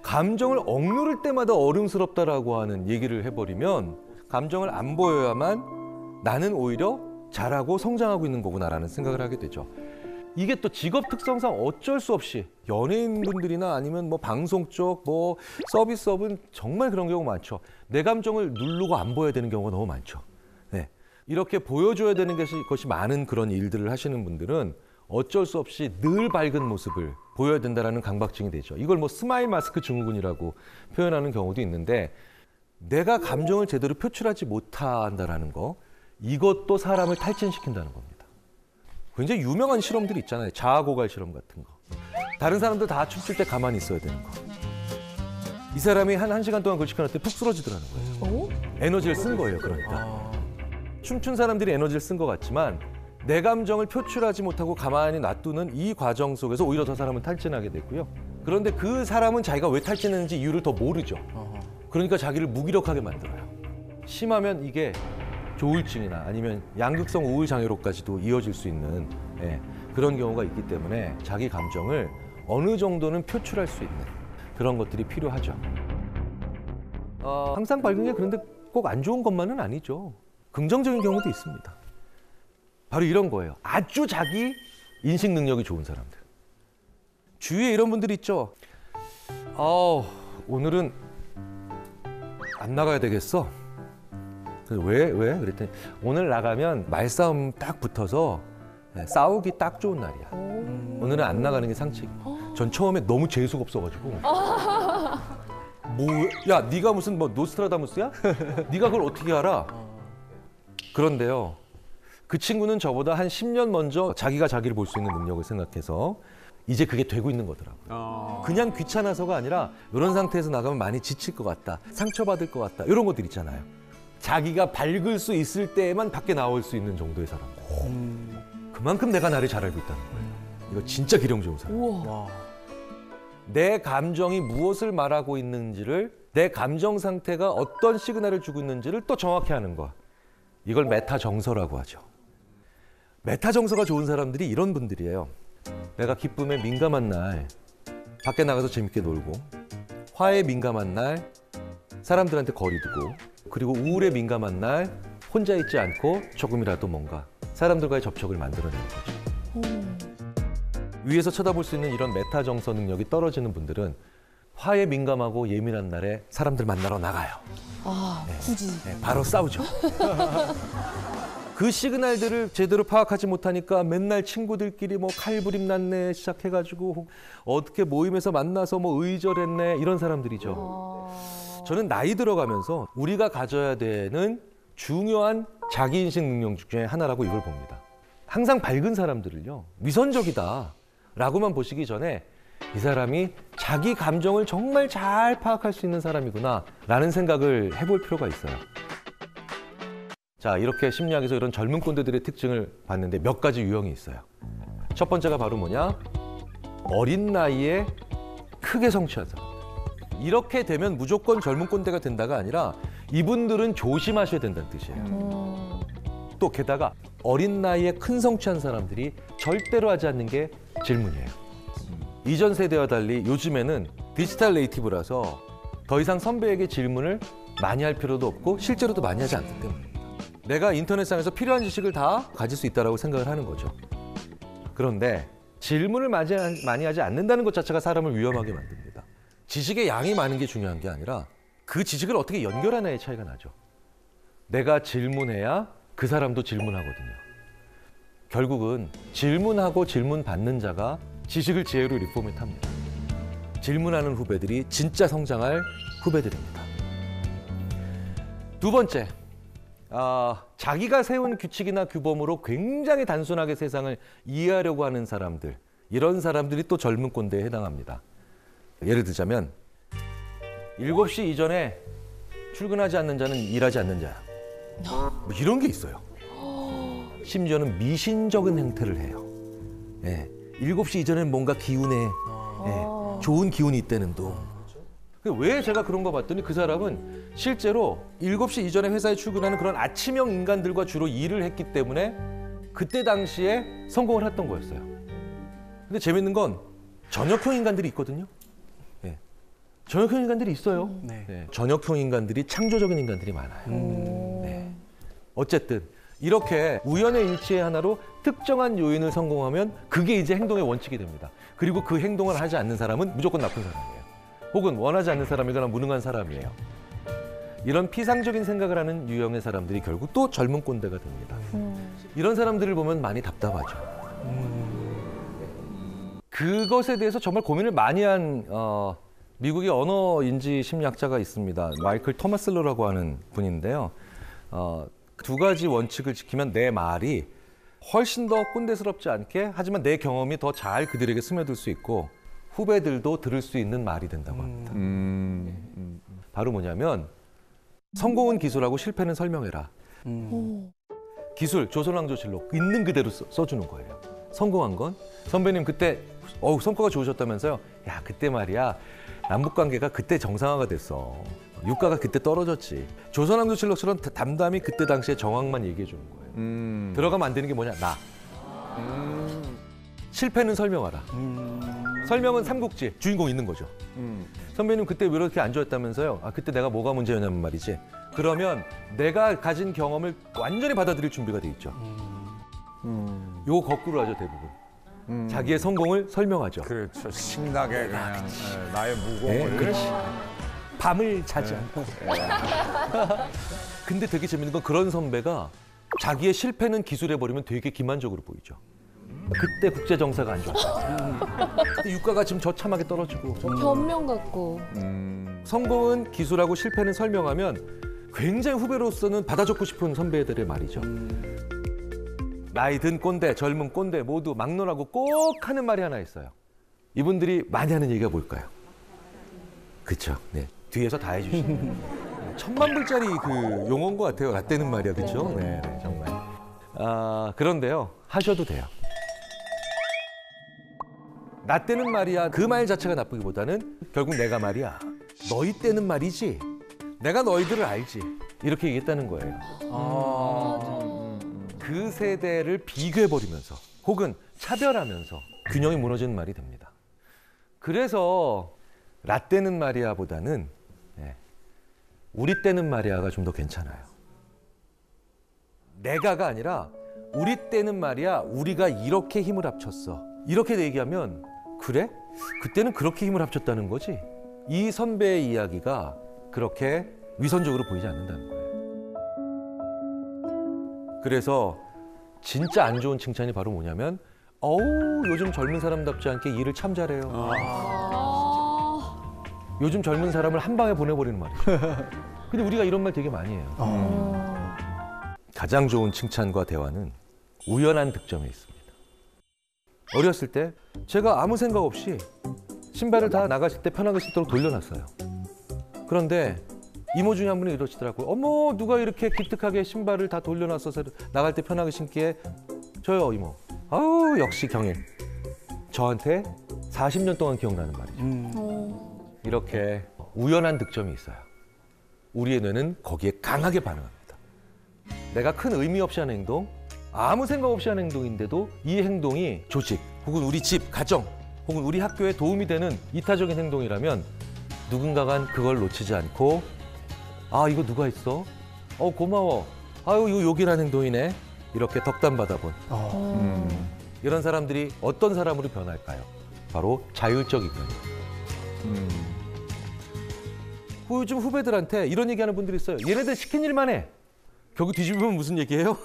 감정을 억누를 때마다 어른스럽다라고 하는 얘기를 해버리면 감정을 안 보여야만 나는 오히려 잘하고 성장하고 있는 거구나라는 생각을 하게 되죠. 이게 또 직업 특성상 어쩔 수 없이 연예인분들이나 아니면 뭐 방송 쪽, 뭐 서비스업은 정말 그런 경우가 많죠. 내 감정을 누르고 안 보여야 되는 경우가 너무 많죠. 네. 이렇게 보여줘야 되는 것이 많은 그런 일들을 하시는 분들은 어쩔 수 없이 늘 밝은 모습을 보여야 된다는 강박증이 되죠. 이걸 뭐 스마일 마스크 증후군이라고 표현하는 경우도 있는데 내가 감정을 제대로 표출하지 못한다는 거, 이것도 사람을 탈진시킨다는 겁니다. 굉장히 유명한 실험들이 있잖아요. 자아고갈 실험 같은 거. 다른 사람들 다 춤출 때 가만히 있어야 되는 거. 이 사람이 한 1시간 동안 그걸 시켜놨더니 푹 쓰러지더라는 거예요. 에너지를 쓴 거예요, 그러니까. 춤춘 사람들이 에너지를 쓴 것 같지만 내 감정을 표출하지 못하고 가만히 놔두는 이 과정 속에서 오히려 저 사람은 탈진하게 됐고요. 그런데 그 사람은 자기가 왜 탈진했는지 이유를 더 모르죠. 그러니까 자기를 무기력하게 만들어요. 심하면 이게 조울증이나 아니면 양극성 우울 장애로까지도 이어질 수 있는 그런 경우가 있기 때문에 자기 감정을 어느 정도는 표출할 수 있는 그런 것들이 필요하죠. 항상 밝은 게 그런데 꼭 안 좋은 것만은 아니죠. 긍정적인 경우도 있습니다. 바로 이런 거예요. 아주 자기 인식 능력이 좋은 사람들. 주위에 이런 분들이 있죠. 오늘은 안 나가야 되겠어. 그래서 왜? 그랬더니 오늘 나가면 말싸움 딱 붙어서 싸우기 딱 좋은 날이야. 오늘은 안 나가는 게 상책이야. 전 처음에 너무 재수가 없어가지고 야, 네가 무슨 뭐 노스트라다무스야? 네가 그걸 어떻게 알아? 그런데요. 그 친구는 저보다 한 10년 먼저 자기가 자기를 볼 수 있는 능력을 생각해서 이제 그게 되고 있는 거더라고요. 그냥 귀찮아서가 아니라 이런 상태에서 나가면 많이 지칠 것 같다. 상처받을 것 같다. 이런 것들 있잖아요. 자기가 밝을 수 있을 때에만 밖에 나올 수 있는 정도의 사람들. 그만큼 내가 나를 잘 알고 있다는 거예요. 이거 진짜 기령 좋은 사람. 내 감정이 무엇을 말하고 있는지를, 내 감정 상태가 어떤 시그널을 주고 있는지를 또 정확히 아는 거. 이걸 메타 정서라고 하죠. 메타 정서가 좋은 사람들이 이런 분들이에요. 내가 기쁨에 민감한 날 밖에 나가서 재밌게 놀고, 화에 민감한 날 사람들한테 거리 두고, 그리고 우울에 민감한 날 혼자 있지 않고 조금이라도 뭔가 사람들과의 접촉을 만들어내는 거죠. 위에서 쳐다볼 수 있는 이런 메타 정서 능력이 떨어지는 분들은 화에 민감하고 예민한 날에 사람들 만나러 나가요. 굳이. 바로 싸우죠. 그 시그널들을 제대로 파악하지 못하니까 맨날 친구들끼리 뭐 칼부림 났네 시작해가지고 어떻게 모임에서 만나서 뭐 의절했네 이런 사람들이죠. 저는 나이 들어가면서 우리가 가져야 되는 중요한 자기인식 능력 중에 하나라고 이걸 봅니다. 항상 밝은 사람들을요, 위선적이다 라고만 보시기 전에 이 사람이 자기 감정을 정말 잘 파악할 수 있는 사람이구나 라는 생각을 해볼 필요가 있어요. 자, 이렇게 심리학에서 이런 젊은 꼰대들의 특징을 봤는데 몇 가지 유형이 있어요. 첫 번째가 바로 뭐냐? 어린 나이에 크게 성취한 사람. 이렇게 되면 무조건 젊은 꼰대가 된다가 아니라 이분들은 조심하셔야 된다는 뜻이에요. 또 게다가 어린 나이에 큰 성취한 사람들이 절대로 하지 않는 게 질문이에요. 이전 세대와 달리 요즘에는 디지털 네이티브라서 더 이상 선배에게 질문을 많이 할 필요도 없고 실제로도 많이 하지 않기 때문입니다. 내가 인터넷상에서 필요한 지식을 다 가질 수 있다고 생각을 하는 거죠. 그런데 질문을 많이 하지 않는다는 것 자체가 사람을 위험하게 만듭니다. 지식의 양이 많은 게 중요한 게 아니라 그 지식을 어떻게 연결하느냐의 차이가 나죠. 내가 질문해야 그 사람도 질문하거든요. 결국은 질문하고 질문받는 자가 지식을 지혜로 리포맷합니다. 질문하는 후배들이 진짜 성장할 후배들입니다. 두 번째, 자기가 세운 규칙이나 규범으로 굉장히 단순하게 세상을 이해하려고 하는 사람들, 이런 사람들이 또 젊은 꼰대에 해당합니다. 예를 들자면 7시 이전에 출근하지 않는 자는 일하지 않는 자야. 뭐 이런 게 있어요. 심지어는 미신적인 행태를 해요. 예, 7시 이전에는 뭔가 기운에 좋은 기운이 있다는 둥. 왜 제가 그런 거 봤더니 그 사람은 실제로 7시 이전에 회사에 출근하는 그런 아침형 인간들과 주로 일을 했기 때문에 그때 당시에 성공을 했던 거였어요. 근데 재밌는 건 저녁형 인간들이 있거든요. 예. 저녁형 인간들이 있어요. 네. 저녁형 인간들이 창조적인 인간들이 많아요. 네. 어쨌든 이렇게 우연의 일치의 하나로 특정한 요인을 성공하면 그게 이제 행동의 원칙이 됩니다. 그리고 그 행동을 하지 않는 사람은 무조건 나쁜 사람이에요. 혹은 원하지 않는 사람이거나 무능한 사람이에요. 이런 피상적인 생각을 하는 유형의 사람들이 결국 또 젊은 꼰대가 됩니다. 이런 사람들을 보면 많이 답답하죠. 그것에 대해서 정말 고민을 많이 한 미국의 언어인지 심리학자가 있습니다. 마이클 토마슬러라고 하는 분인데요. 두 가지 원칙을 지키면 내 말이 훨씬 더 꼰대스럽지 않게 하지만 내 경험이 더 잘 그들에게 스며들 수 있고 후배들도 들을 수 있는 말이 된다고 합니다. 바로 뭐냐면 성공은 기술하고 실패는 설명해라. 기술, 조선왕조실록 있는 그대로 써주는 거예요. 성공한 건 선배님 그때 성과가 좋으셨다면서요. 야 그때 말이야 남북관계가 그때 정상화가 됐어. 유가가 그때 떨어졌지. 조선왕조실록처럼 담담히 그때 당시의 정황만 얘기해 주는 거예요. 들어가면 안 되는 게 뭐냐? 나. 실패는 설명하라. 설명은 삼국지 주인공 있는 거죠. 선배님 그때 왜 이렇게 안 좋았다면서요? 아 그때 내가 뭐가 문제였냐면 말이지. 그러면 내가 가진 경험을 완전히 받아들일 준비가 돼 있죠. 요거 거꾸로 하죠 대부분. 자기의 성공을 설명하죠. 그렇죠. 신나게 그냥 나의 무공을. 그렇지. 밤을 자지 않고. 근데 되게 재밌는 건 그런 선배가 자기의 실패는 기술해버리면 되게 기만적으로 보이죠. 그때 국제 정세가 안 좋았어요. 근데 유가가 지금 저참하게 떨어지고. 변명 같고. 성공은 기술하고 실패는 설명하면 굉장히 후배로서는 받아 적고 싶은 선배들의 말이죠. 나이 든 꼰대, 젊은 꼰대 모두 막론하고 꼭 하는 말이 하나 있어요. 이분들이 많이 하는 얘기가 뭘까요? 그렇죠. 네. 뒤에서 다 해주시는. 1000만 불짜리 그 용어인 것 같아요. 라떼는 말이야, 그렇죠? 네, 네, 정말. 그런데요, 하셔도 돼요. 나 때는 말이야 그 말 자체가 나쁘기보다는 결국 내가 말이야 너희 때는 말이지 내가 너희들을 알지 이렇게 얘기했다는 거예요. 그 세대를 비교해버리면서 혹은 차별하면서 균형이 무너지는 말이 됩니다. 그래서 라떼는 말이야보다는 우리 때는 말이야가 좀 더 괜찮아요. 내가가 아니라 우리 때는 말이야 우리가 이렇게 힘을 합쳤어. 이렇게 얘기하면 그래? 그때는 그렇게 힘을 합쳤다는 거지? 이 선배의 이야기가 그렇게 위선적으로 보이지 않는다는 거예요. 그래서 진짜 안 좋은 칭찬이 바로 뭐냐면 요즘 젊은 사람답지 않게 일을 참 잘해요. 요즘 젊은 사람을 한 방에 보내버리는 말이죠. 근데 우리가 이런 말 되게 많이 해요. 가장 좋은 칭찬과 대화는 우연한 득점에 있습니다. 어렸을 때 제가 아무 생각 없이 신발을 다 나가실 때 편하게 신도록 돌려놨어요. 그런데 이모 중에 한 분이 이러시더라고요. 어머, 누가 이렇게 기특하게 신발을 다 돌려놨어서 나갈 때 편하게 신기에. 저요, 이모. 아우, 역시 경일. 저한테 40년 동안 기억나는 말이죠. 이렇게 우연한 득점이 있어요. 우리의 뇌는 거기에 강하게 반응합니다. 내가 큰 의미 없이 하는 행동, 아무 생각 없이 하는 행동인데도 이 행동이 조직, 혹은 우리 집, 가정, 혹은 우리 학교에 도움이 되는 이타적인 행동이라면 누군가가 그걸 놓치지 않고 아, 이거 누가 했어? 고마워. 아유, 이거 욕이란 행동이네. 이렇게 덕담 받아본 이런 사람들이 어떤 사람으로 변할까요? 바로 자율적이고요. 요즘 후배들한테 이런 얘기하는 분들이 있어요. 얘네들 시킨 일만 해. 결국 뒤집으면 무슨 얘기예요?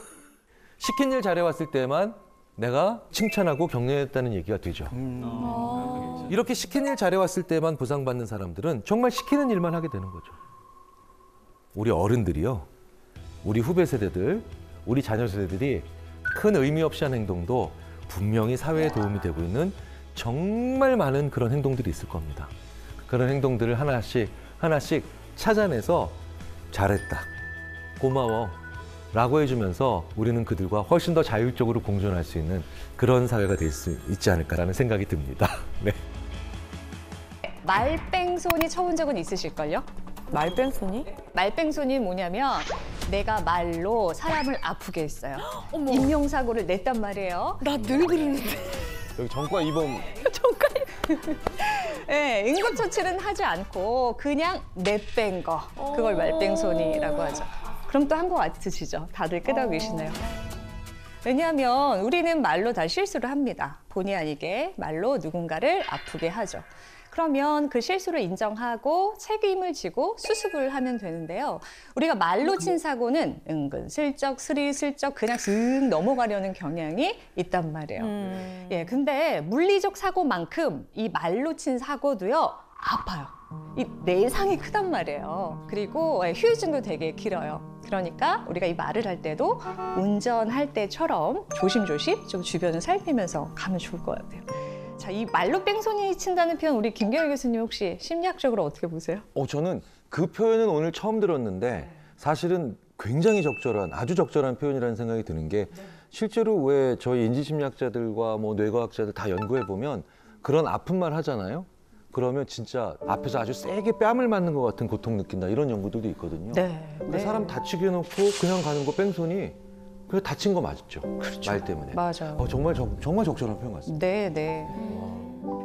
시킨 일 잘해왔을 때만 내가 칭찬하고 격려했다는 얘기가 되죠. 이렇게 시킨 일 잘해왔을 때만 보상받는 사람들은 정말 시키는 일만 하게 되는 거죠. 우리 어른들이요, 우리 후배 세대들, 우리 자녀 세대들이 큰 의미 없이 하는 행동도 분명히 사회에 도움이 되고 있는 정말 많은 그런 행동들이 있을 겁니다. 그런 행동들을 하나씩 찾아내서 잘했다, 고마워 라고 해주면서 우리는 그들과 훨씬 더 자율적으로 공존할 수 있는 그런 사회가 될 수 있지 않을까라는 생각이 듭니다. 네. 말뺑소니 쳐본 적은 있으실걸요? 말뺑소니? 말뺑소니 뭐냐면 내가 말로 사람을 아프게 했어요. 인명사고를 냈단 말이에요. 나 늘 그러는데. 여기 전과 이범. 네, 응급처치는 하지 않고 그냥 내뺀 거. 그걸 말뺑소니라고 하죠. 그럼 또 한 거 같으시죠? 다들 끄덕이고 계시네요. 왜냐하면 우리는 말로 다 실수를 합니다. 본의 아니게 말로 누군가를 아프게 하죠. 그러면 그 실수를 인정하고 책임을 지고 수습을 하면 되는데요. 우리가 말로 친 사고는 은근슬쩍, 스리슬쩍 그냥 슥 넘어가려는 경향이 있단 말이에요. 예, 근데 물리적 사고만큼 이 말로 친 사고도요, 아파요. 이 내상이 크단 말이에요. 그리고 후유증도 되게 길어요. 그러니까 우리가 이 말을 할 때도 운전할 때처럼 조심조심 좀 주변을 살피면서 가면 좋을 것 같아요. 자, 이 말로 뺑소니 친다는 표현 우리 김경일 교수님 혹시 심리학적으로 어떻게 보세요? 저는 그 표현은 오늘 처음 들었는데 사실은 굉장히 적절한, 아주 적절한 표현이라는 생각이 드는 게 실제로 왜 저희 인지심리학자들과 뭐 뇌과학자들 다 연구해 보면 그런 아픈 말 하잖아요. 그러면 진짜 앞에서 아주 세게 뺨을 맞는 것 같은 고통 느낀다 이런 연구들도 있거든요. 네. 근데 사람 다치게 해놓고 그냥 가는 거 뺑소니 그냥 다친 거 맞죠? 그렇죠. 말 때문에. 맞아요. 정말 적절한 표현 같습니다. 네, 네.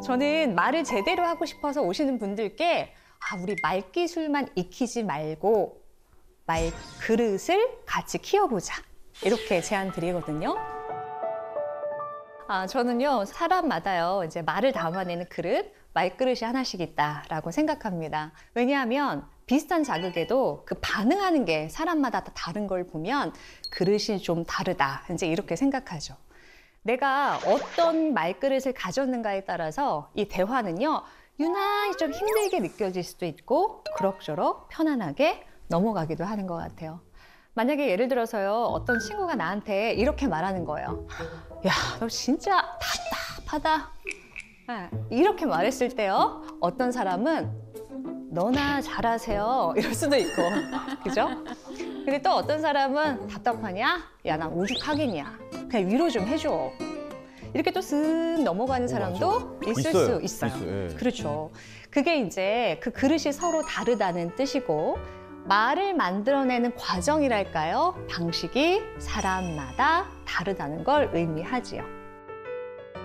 저는 말을 제대로 하고 싶어서 오시는 분들께 우리 말 기술만 익히지 말고 말 그릇을 같이 키워보자. 이렇게 제안 드리거든요. 저는요, 사람마다요, 이제 말을 담아내는 그릇, 말그릇이 하나씩 있다라고 생각합니다. 왜냐하면 비슷한 자극에도 그 반응하는 게 사람마다 다 다른 걸 보면 그릇이 좀 다르다. 이제 이렇게 생각하죠. 내가 어떤 말그릇을 가졌는가에 따라서 이 대화는요, 유난히 좀 힘들게 느껴질 수도 있고 그럭저럭 편안하게 넘어가기도 하는 것 같아요. 만약에 예를 들어서요, 어떤 친구가 나한테 이렇게 말하는 거예요. 야, 너 진짜 답답하다. 이렇게 말했을 때요, 어떤 사람은 너나 잘하세요 이럴 수도 있고, 그죠? 근데 또 어떤 사람은 답답하냐? 야, 나 오죽하겠냐? 그냥 위로 좀 해줘. 이렇게 또 쓱 넘어가는 사람도 있을 수 있어요. 예. 그렇죠. 그게 이제 그 그릇이 서로 다르다는 뜻이고, 말을 만들어내는 과정이랄까요? 방식이 사람마다 다르다는 걸 의미하지요.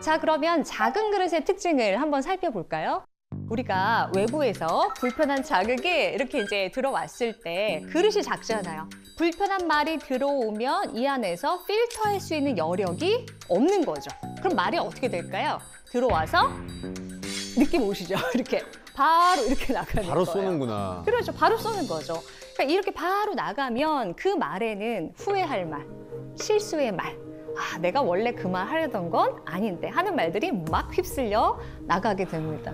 자, 그러면 작은 그릇의 특징을 한번 살펴볼까요? 우리가 외부에서 불편한 자극이 이렇게 이제 들어왔을 때 그릇이 작잖아요. 불편한 말이 들어오면 이 안에서 필터할 수 있는 여력이 없는 거죠. 그럼 말이 어떻게 될까요? 들어와서 느낌 오시죠? 이렇게 바로 이렇게 나가는 바로 거예요. 쏘는구나. 그렇죠. 바로 쏘는 거죠. 그러니까 이렇게 바로 나가면 그 말에는 후회할 말, 실수의 말, 내가 원래 그 말 하려던 건 아닌데 하는 말들이 막 휩쓸려 나가게 됩니다.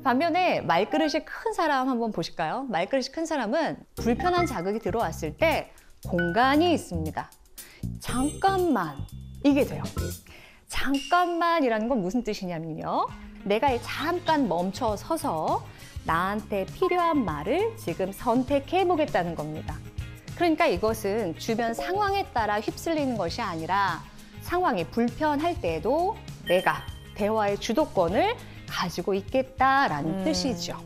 반면에 말그릇이 큰 사람 한번 보실까요? 말그릇이 큰 사람은 불편한 자극이 들어왔을 때 공간이 있습니다. 잠깐만, 이게 돼요. 잠깐만이라는 건 무슨 뜻이냐면요. 내가 잠깐 멈춰 서서 나한테 필요한 말을 지금 선택해 보겠다는 겁니다. 그러니까 이것은 주변 상황에 따라 휩쓸리는 것이 아니라 상황이 불편할 때에도 내가 대화의 주도권을 가지고 있겠다라는 뜻이죠.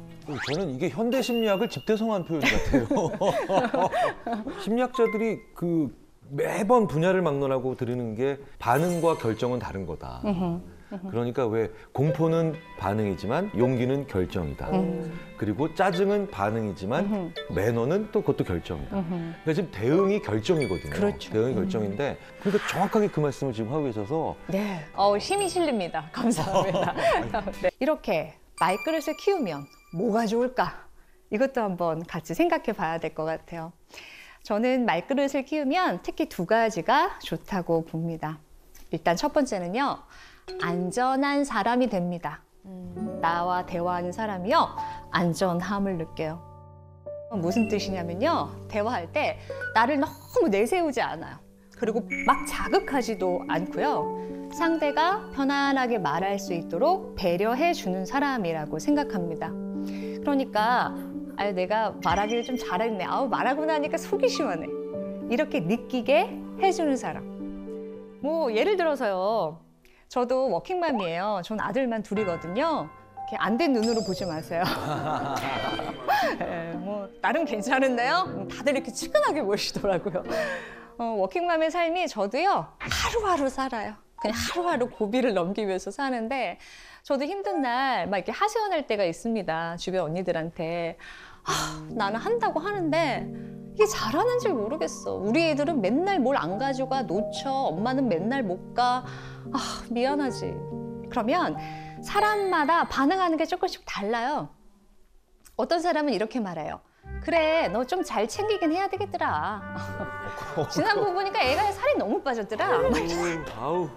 저는 이게 현대 심리학을 집대성한 표현 같아요. 심리학자들이 그 매번 분야를 막론하고 들으는 게 반응과 결정은 다른 거다. 그러니까 왜 공포는 반응이지만 용기는 결정이다. 그리고 짜증은 반응이지만 매너는 또 그것도 결정이다. 그러니까 지금 대응이 결정이거든요. 그렇죠. 대응이 결정인데 그러니까 정확하게 그 말씀을 지금 하고 계셔서 네, 힘이 실립니다. 감사합니다. 네. 이렇게 말그릇을 키우면 뭐가 좋을까? 이것도 한번 같이 생각해 봐야 될 것 같아요. 저는 말그릇을 키우면 특히 두 가지가 좋다고 봅니다. 일단 첫 번째는요. 안전한 사람이 됩니다. 나와 대화하는 사람이요. 안전함을 느껴요. 무슨 뜻이냐면요. 대화할 때 나를 너무 내세우지 않아요. 그리고 막 자극하지도 않고요. 상대가 편안하게 말할 수 있도록 배려해 주는 사람이라고 생각합니다. 그러니까 내가 말하기를 좀 잘했네. 말하고 나니까 속이 시원해. 이렇게 느끼게 해주는 사람. 뭐 예를 들어서요. 저도 워킹맘이에요. 전 아들만 둘이거든요. 이렇게 안 된 눈으로 보지 마세요. 네, 뭐 나름 괜찮은데요. 다들 이렇게 측은하게 보시더라고요. 워킹맘의 삶이 저도요. 하루하루 살아요. 그냥 하루하루 고비를 넘기기 위해서 사는데 저도 힘든 날 막 이렇게 하소연할 때가 있습니다. 주변 언니들한테. 나는 한다고 하는데 이게 잘하는지 모르겠어. 우리 애들은 맨날 뭘 안 가져가 놓쳐. 엄마는 맨날 못 가. 미안하지. 그러면 사람마다 반응하는 게 조금씩 달라요. 어떤 사람은 이렇게 말해요. 그래, 너 좀 잘 챙기긴 해야 되겠더라. 지난번 보니까 애가 살이 너무 빠졌더라. 아우.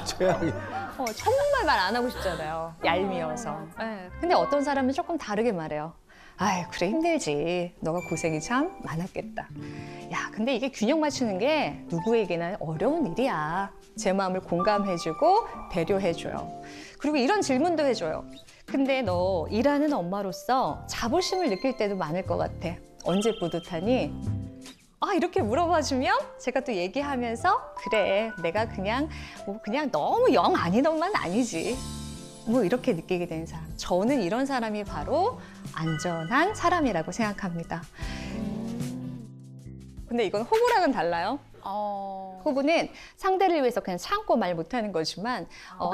최악이. 정말 말 안 하고 싶잖아요. 얄미워서. 네. 근데 어떤 사람은 조금 다르게 말해요. 그래 힘들지. 너가 고생이 참 많았겠다. 야, 근데 이게 균형 맞추는 게 누구에게나 어려운 일이야. 제 마음을 공감해주고 배려해줘요. 그리고 이런 질문도 해줘요. 근데 너 일하는 엄마로서 자부심을 느낄 때도 많을 것 같아. 언제 뿌듯하니? 이렇게 물어봐주면 제가 또 얘기하면서 그래, 내가 그냥 너무 영 아닌 것만 아니지. 뭐 이렇게 느끼게 되는 사람. 저는 이런 사람이 바로 안전한 사람이라고 생각합니다. 근데 이건 호구랑은 달라요. 호구는 상대를 위해서 그냥 참고 말 못하는 거지만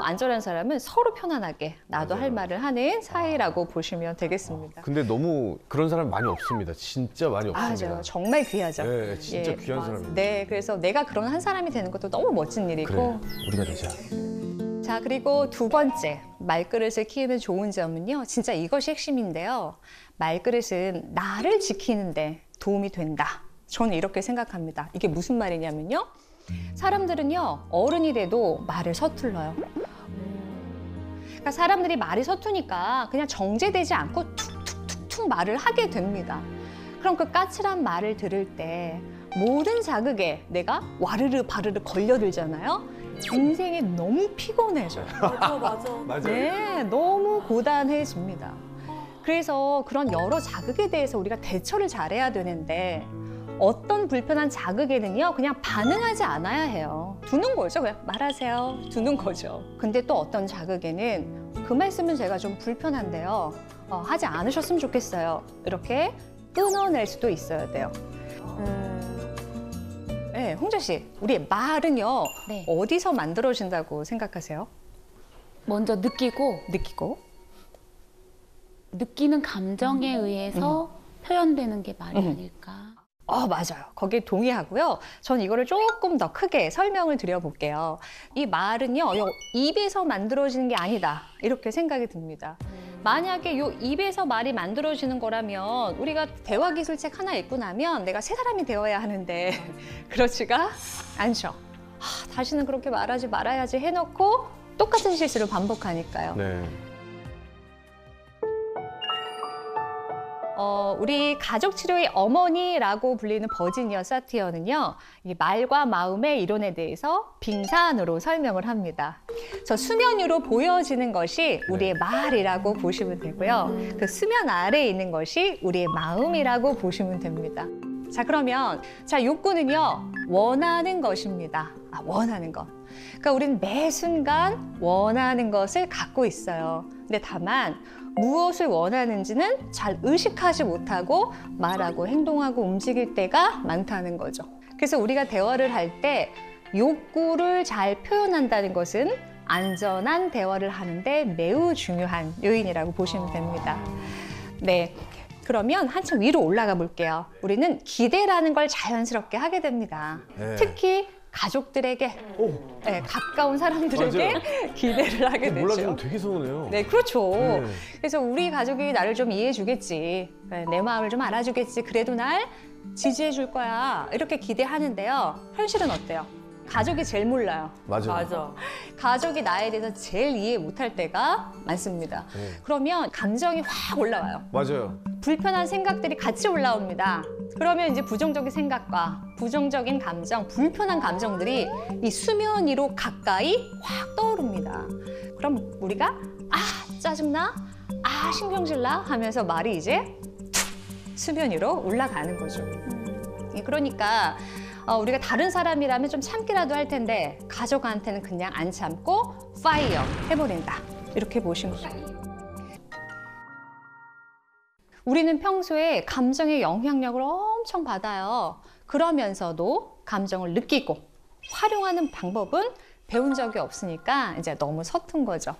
안전한 사람은 서로 편안하게 나도 할 말을 하는 사이라고 보시면 되겠습니다. 근데 너무 그런 사람 많이 없습니다. 진짜 많이 없습니다. 맞아요. 정말 귀하죠. 네, 진짜 귀한 사람입니다. 네, 그래서 내가 그런 한 사람이 되는 것도 너무 멋진 일이고. 그래, 우리가 되자. 자, 그리고 두 번째, 말그릇을 키우는 좋은 점은요. 진짜 이것이 핵심인데요. 말그릇은 나를 지키는데 도움이 된다. 저는 이렇게 생각합니다. 이게 무슨 말이냐면요. 사람들은요. 어른이 돼도 말을 서툴러요. 그러니까 사람들이 말이 서투니까 그냥 정제되지 않고 툭툭툭툭 말을 하게 됩니다. 그럼 그 까칠한 말을 들을 때 모든 자극에 내가 와르르 바르르 걸려들잖아요. 인생이 너무 피곤해져요. 맞아요. 네, 너무 고단해집니다. 그래서 그런 여러 자극에 대해서 우리가 대처를 잘해야 되는데 어떤 불편한 자극에는요, 그냥 반응하지 않아야 해요. 두는 거죠. 그냥 말하세요. 두는 거죠. 근데 또 어떤 자극에는 그 말씀은 제가 좀 불편한데요. 하지 않으셨으면 좋겠어요. 이렇게 끊어낼 수도 있어야 돼요. 네, 홍자 씨, 우리 말은요, 네. 어디서 만들어진다고 생각하세요? 먼저 느끼고 느끼는 감정에 의해서 표현되는 게 말이 아닐까. 맞아요. 거기에 동의하고요. 전 이거를 조금 더 크게 설명을 드려볼게요. 이 말은요, 입에서 만들어지는 게 아니다. 이렇게 생각이 듭니다. 만약에 요 입에서 말이 만들어지는 거라면 우리가 대화기술책 하나 읽고 나면 내가 새 사람이 되어야 하는데 그렇지가 않죠. 다시는 그렇게 말하지 말아야지 해놓고 똑같은 실수를 반복하니까요. 네. 우리 가족 치료의 어머니라고 불리는 버지니아 사티어는요, 이 말과 마음의 이론에 대해서 빙산으로 설명을 합니다. 저 수면 위로 보여지는 것이 우리의 말이라고 보시면 되고요. 그 수면 아래에 있는 것이 우리의 마음이라고 보시면 됩니다. 자, 그러면 욕구는요, 원하는 것입니다. 원하는 것. 그러니까 우리는 매 순간 원하는 것을 갖고 있어요. 근데 다만 무엇을 원하는지는 잘 의식하지 못하고 말하고 행동하고 움직일 때가 많다는 거죠. 그래서 우리가 대화를 할 때 욕구를 잘 표현한다는 것은 안전한 대화를 하는데 매우 중요한 요인이라고 보시면 됩니다. 네. 그러면 한참 위로 올라가 볼게요. 우리는 기대라는 걸 자연스럽게 하게 됩니다. 네. 특히 가족들에게, 네, 가까운 사람들에게 맞아요. 기대를 하게 되죠. 몰라주면 되게 서운해요. 네, 그렇죠. 네. 그래서 우리 가족이 나를 좀 이해해 주겠지, 내 마음을 좀 알아주겠지, 그래도 날 지지해 줄 거야, 이렇게 기대하는데요. 현실은 어때요? 가족이 제일 몰라요. 맞아. 가족이 나에 대해서 제일 이해 못할 때가 많습니다. 그러면 감정이 확 올라와요. 맞아요. 불편한 생각들이 같이 올라옵니다. 그러면 이제 부정적인 생각과 부정적인 감정, 불편한 감정들이 이 수면 위로 가까이 확 떠오릅니다. 그럼 우리가 짜증나? 신경질나? 하면서 말이 이제 수면 위로 올라가는 거죠. 그러니까 우리가 다른 사람이라면 좀 참기라도 할 텐데 가족한테는 그냥 안 참고 파이어 해버린다. 이렇게 보시면 돼요. 우리는 평소에 감정의 영향력을 엄청 받아요. 그러면서도 감정을 느끼고 활용하는 방법은 배운 적이 없으니까 이제 너무 서툰 거죠.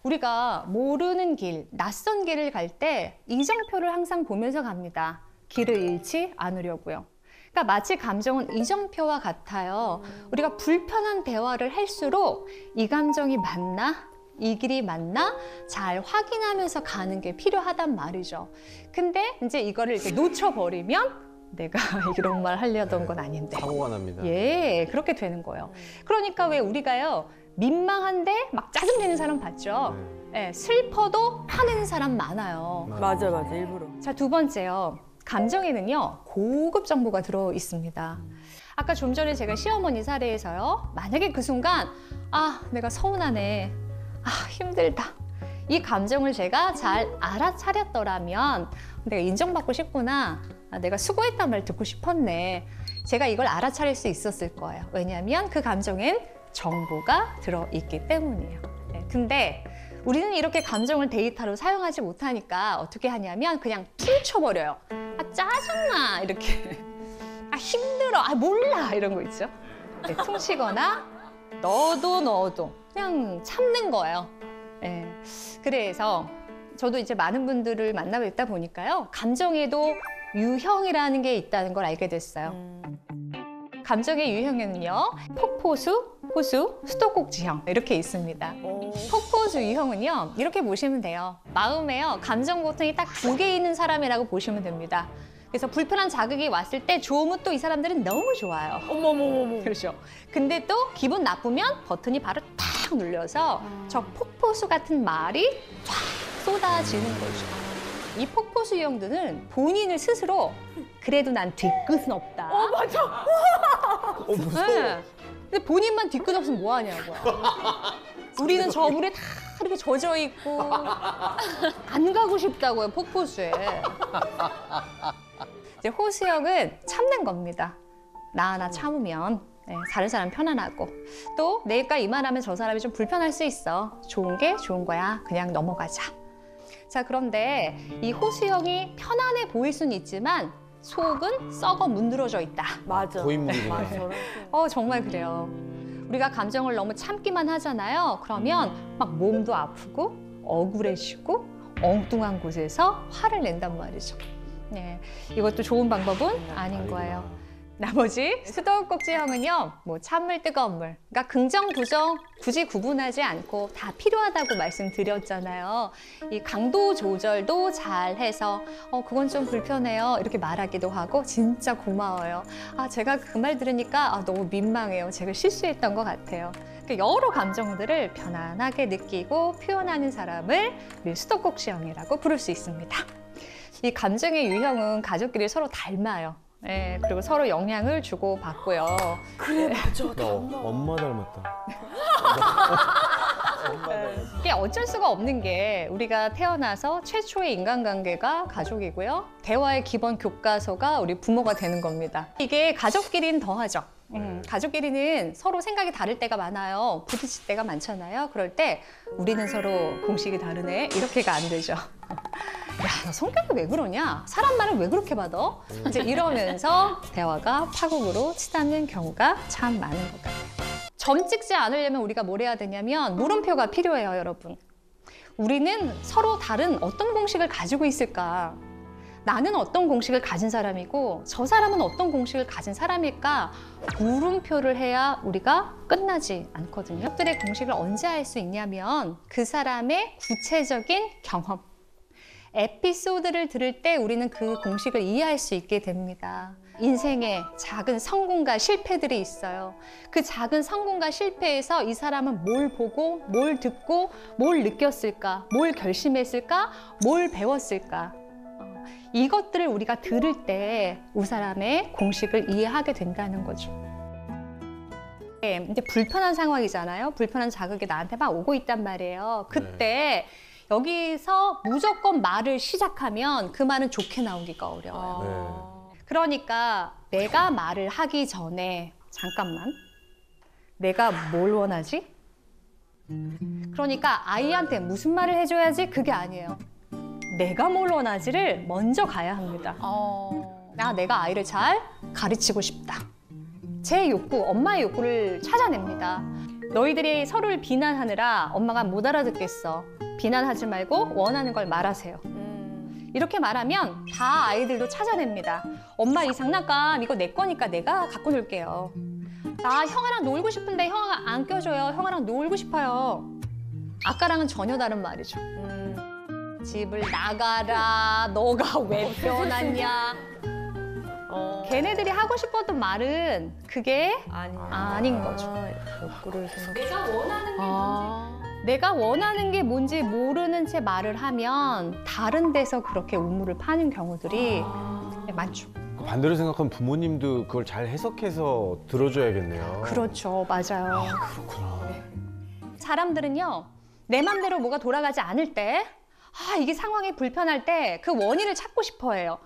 우리가 모르는 길, 낯선 길을 갈 때 이정표를 항상 보면서 갑니다. 길을 잃지 않으려고요. 그러니까 마치 감정은 이정표와 같아요. 우리가 불편한 대화를 할수록 이 감정이 맞나? 이 길이 맞나? 잘 확인하면서 가는 게 필요하단 말이죠. 근데 이제 이거를 이렇게 놓쳐버리면 내가 이런 말 하려던 건 아닌데. 사고가 납니다. 예, 그렇게 되는 거예요. 그러니까 왜 우리가요, 민망한데 막 짜증내는 사람 봤죠? 예, 슬퍼도 화내는 사람 많아요. 맞아, 일부러. 자, 두 번째요. 감정에는요, 고급 정보가 들어 있습니다. 아까 좀 전에 제가 시어머니 사례에서요, 만약에 그 순간 내가 서운하네, 힘들다, 이 감정을 제가 잘 알아차렸더라면 내가 인정받고 싶구나, 내가 수고했단 말 듣고 싶었네, 제가 이걸 알아차릴 수 있었을 거예요. 왜냐하면 그 감정엔 정보가 들어있기 때문이에요. 네, 근데 우리는 이렇게 감정을 데이터로 사용하지 못하니까 어떻게 하냐면 그냥 퉁쳐버려요. 짜증나, 이렇게. 힘들어, 몰라, 이런 거 있죠. 네, 퉁치거나 너도 그냥 참는 거예요. 네, 그래서 저도 이제 많은 분들을 만나고 있다 보니까요, 감정에도 유형이라는 게 있다는 걸 알게 됐어요. 감정의 유형에는요, 폭포수, 호수, 수도꼭지형 이렇게 있습니다. 폭포수 유형은요, 이렇게 보시면 돼요. 마음에요, 감정 고통이 딱 2개 있는 사람이라고 보시면 됩니다. 그래서 불편한 자극이 왔을 때 좋으면 또 이 사람들은 너무 좋아요. 어머머머머. 그렇죠. 근데 또 기분 나쁘면 버튼이 바로 탁 눌려서 저 폭포수 같은 말이 쫙 쏟아지는 거죠. 이 폭포수 유형들은 본인을 스스로 그래도 난 뒤끝은 없다. 맞아. 무서워. 네. 근데 본인만 뒤끝 없으면 뭐 하냐고요. 우리는 저 물에 다 이렇게 젖어 있고 안 가고 싶다고요, 폭포수에. 이제 호수형은 참는 겁니다. 나 하나 참으면 다른 사람 편안하고, 또 내가 이 말하면 저 사람이 좀 불편할 수 있어. 좋은 게 좋은 거야. 그냥 넘어가자. 자, 그런데 이 호수형이 편안해 보일 수는 있지만 속은 썩어 문드러져 있다. 맞아. 고인물이구나. 정말 그래요. 우리가 감정을 너무 참기만 하잖아요. 그러면 막 몸도 아프고 억울해지고 엉뚱한 곳에서 화를 낸단 말이죠. 네, 이것도 좋은 방법은 아닌 거예요. 나머지 수도꼭지형은요, 찬물, 뜨거운 물. 그러니까 긍정, 부정 굳이 구분하지 않고 다 필요하다고 말씀드렸잖아요. 이 강도 조절도 잘 해서 그건 좀 불편해요, 이렇게 말하기도 하고, 진짜 고마워요. 제가 그 말 들으니까 너무 민망해요. 제가 실수했던 것 같아요. 여러 감정들을 편안하게 느끼고 표현하는 사람을 우리 수도꼭지형이라고 부를 수 있습니다. 이 감정의 유형은 가족끼리 서로 닮아요. 예, 그리고 서로 영향을 주고 받고요. 그래, 맞아. 엄마 닮았다. 이게 어쩔 수가 없는 게 우리가 태어나서 최초의 인간관계가 가족이고요. 대화의 기본 교과서가 우리 부모가 되는 겁니다. 이게 가족끼리는 더하죠. 가족끼리는 서로 생각이 다를 때가 많아요. 부딪힐 때가 많잖아요. 그럴 때 우리는 서로 공식이 다르네. 이렇게가 안 되죠. 야, 너 성격이 왜 그러냐? 사람 말을 왜 그렇게 받아? 이제 이러면서 대화가 파국으로 치닫는 경우가 참 많은 것 같아요. 점 찍지 않으려면 우리가 뭘 해야 되냐면 물음표가 필요해요, 여러분. 우리는 서로 다른 어떤 공식을 가지고 있을까? 나는 어떤 공식을 가진 사람이고 저 사람은 어떤 공식을 가진 사람일까? 물음표를 해야 우리가 끝나지 않거든요. 가족들의 공식을 언제 알 수 있냐면 그 사람의 구체적인 경험, 에피소드를 들을 때 우리는 그 공식을 이해할 수 있게 됩니다. 인생에 작은 성공과 실패들이 있어요. 그 작은 성공과 실패에서 이 사람은 뭘 보고, 뭘 듣고, 뭘 느꼈을까, 뭘 결심했을까, 뭘 배웠을까. 이것들을 우리가 들을 때 이 사람의 공식을 이해하게 된다는 거죠. 이제 불편한 상황이잖아요. 불편한 자극이 나한테 막 오고 있단 말이에요. 그때 여기서 무조건 말을 시작하면 그 말은 좋게 나오기가 어려워요. 그러니까 내가 말을 하기 전에 잠깐만, 내가 뭘 원하지? 그러니까 아이한테 무슨 말을 해줘야지? 그게 아니에요. 내가 뭘 원하지를 먼저 가야 합니다. 내가 아이를 잘 가르치고 싶다. 제 욕구, 엄마의 욕구를 찾아냅니다. 너희들이 서로를 비난하느라 엄마가 못 알아듣겠어. 비난하지 말고 원하는 걸 말하세요. 이렇게 말하면 다 아이들도 찾아냅니다. 엄마 이 장난감 이거 내 거니까 내가 갖고 놀게요. 나 형아랑 놀고 싶은데 형아가 안 껴줘요. 형아랑 놀고 싶어요. 아까랑은 전혀 다른 말이죠. 집을 나가라. 너가 왜 태어났냐. 걔네들이 하고 싶었던 말은 그게 아닌 거죠. 내가 원하는 게 뭔지 모르는 채 말을 하면 다른 데서 그렇게 우물을 파는 경우들이 많죠. 반대로 생각하면 부모님도 그걸 잘 해석해서 들어줘야겠네요. 그렇죠. 맞아요. 그렇구나. 사람들은요, 내 맘대로 뭐가 돌아가지 않을 때, 이게 상황이 불편할 때 그 원인을 찾고 싶어 해요.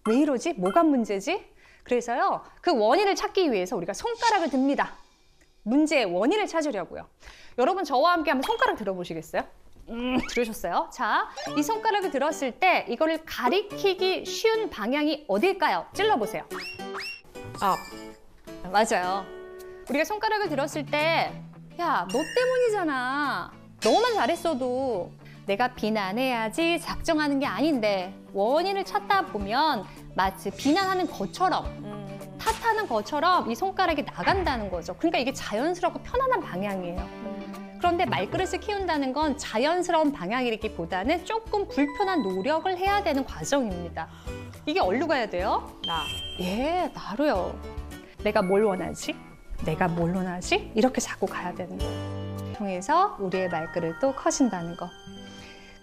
왜 이러지? 뭐가 문제지? 그래서요, 그 원인을 찾기 위해서 우리가 손가락을 듭니다. 문제의 원인을 찾으려고요. 여러분 저와 함께 한번 손가락 들어보시겠어요? 들으셨어요? 자, 이 손가락을 들었을 때 이거를 가리키기 쉬운 방향이 어딜까요? 찔러보세요. 맞아요. 우리가 손가락을 들었을 때, 야, 너 때문이잖아. 너만 잘했어도 내가 비난해야지 작정하는 게 아닌데 원인을 찾다 보면 마치 비난하는 것처럼 탓하는 것처럼 이 손가락이 나간다는 거죠. 그러니까 이게 자연스럽고 편안한 방향이에요. 그런데 말그릇을 키운다는 건 자연스러운 방향이기보다는 조금 불편한 노력을 해야 되는 과정입니다. 이게 어디로 가야 돼요? 나로요. 내가 뭘 원하지? 내가 뭘 원하지? 이렇게 자꾸 가야 되는 거예요. 통해서 우리의 말그릇도 커진다는 거.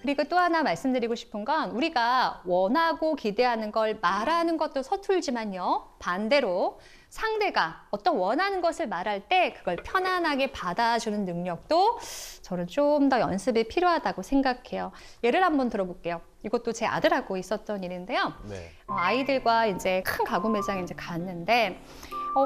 그리고 또 하나 말씀드리고 싶은 건 우리가 원하고 기대하는 걸 말하는 것도 서툴지만요. 반대로 상대가 어떤 원하는 것을 말할 때 그걸 편안하게 받아주는 능력도 저는 좀 더 연습이 필요하다고 생각해요. 예를 한번 들어볼게요. 이것도 제 아들하고 있었던 일인데요. 아이들과 이제 큰 가구 매장에 이제 갔는데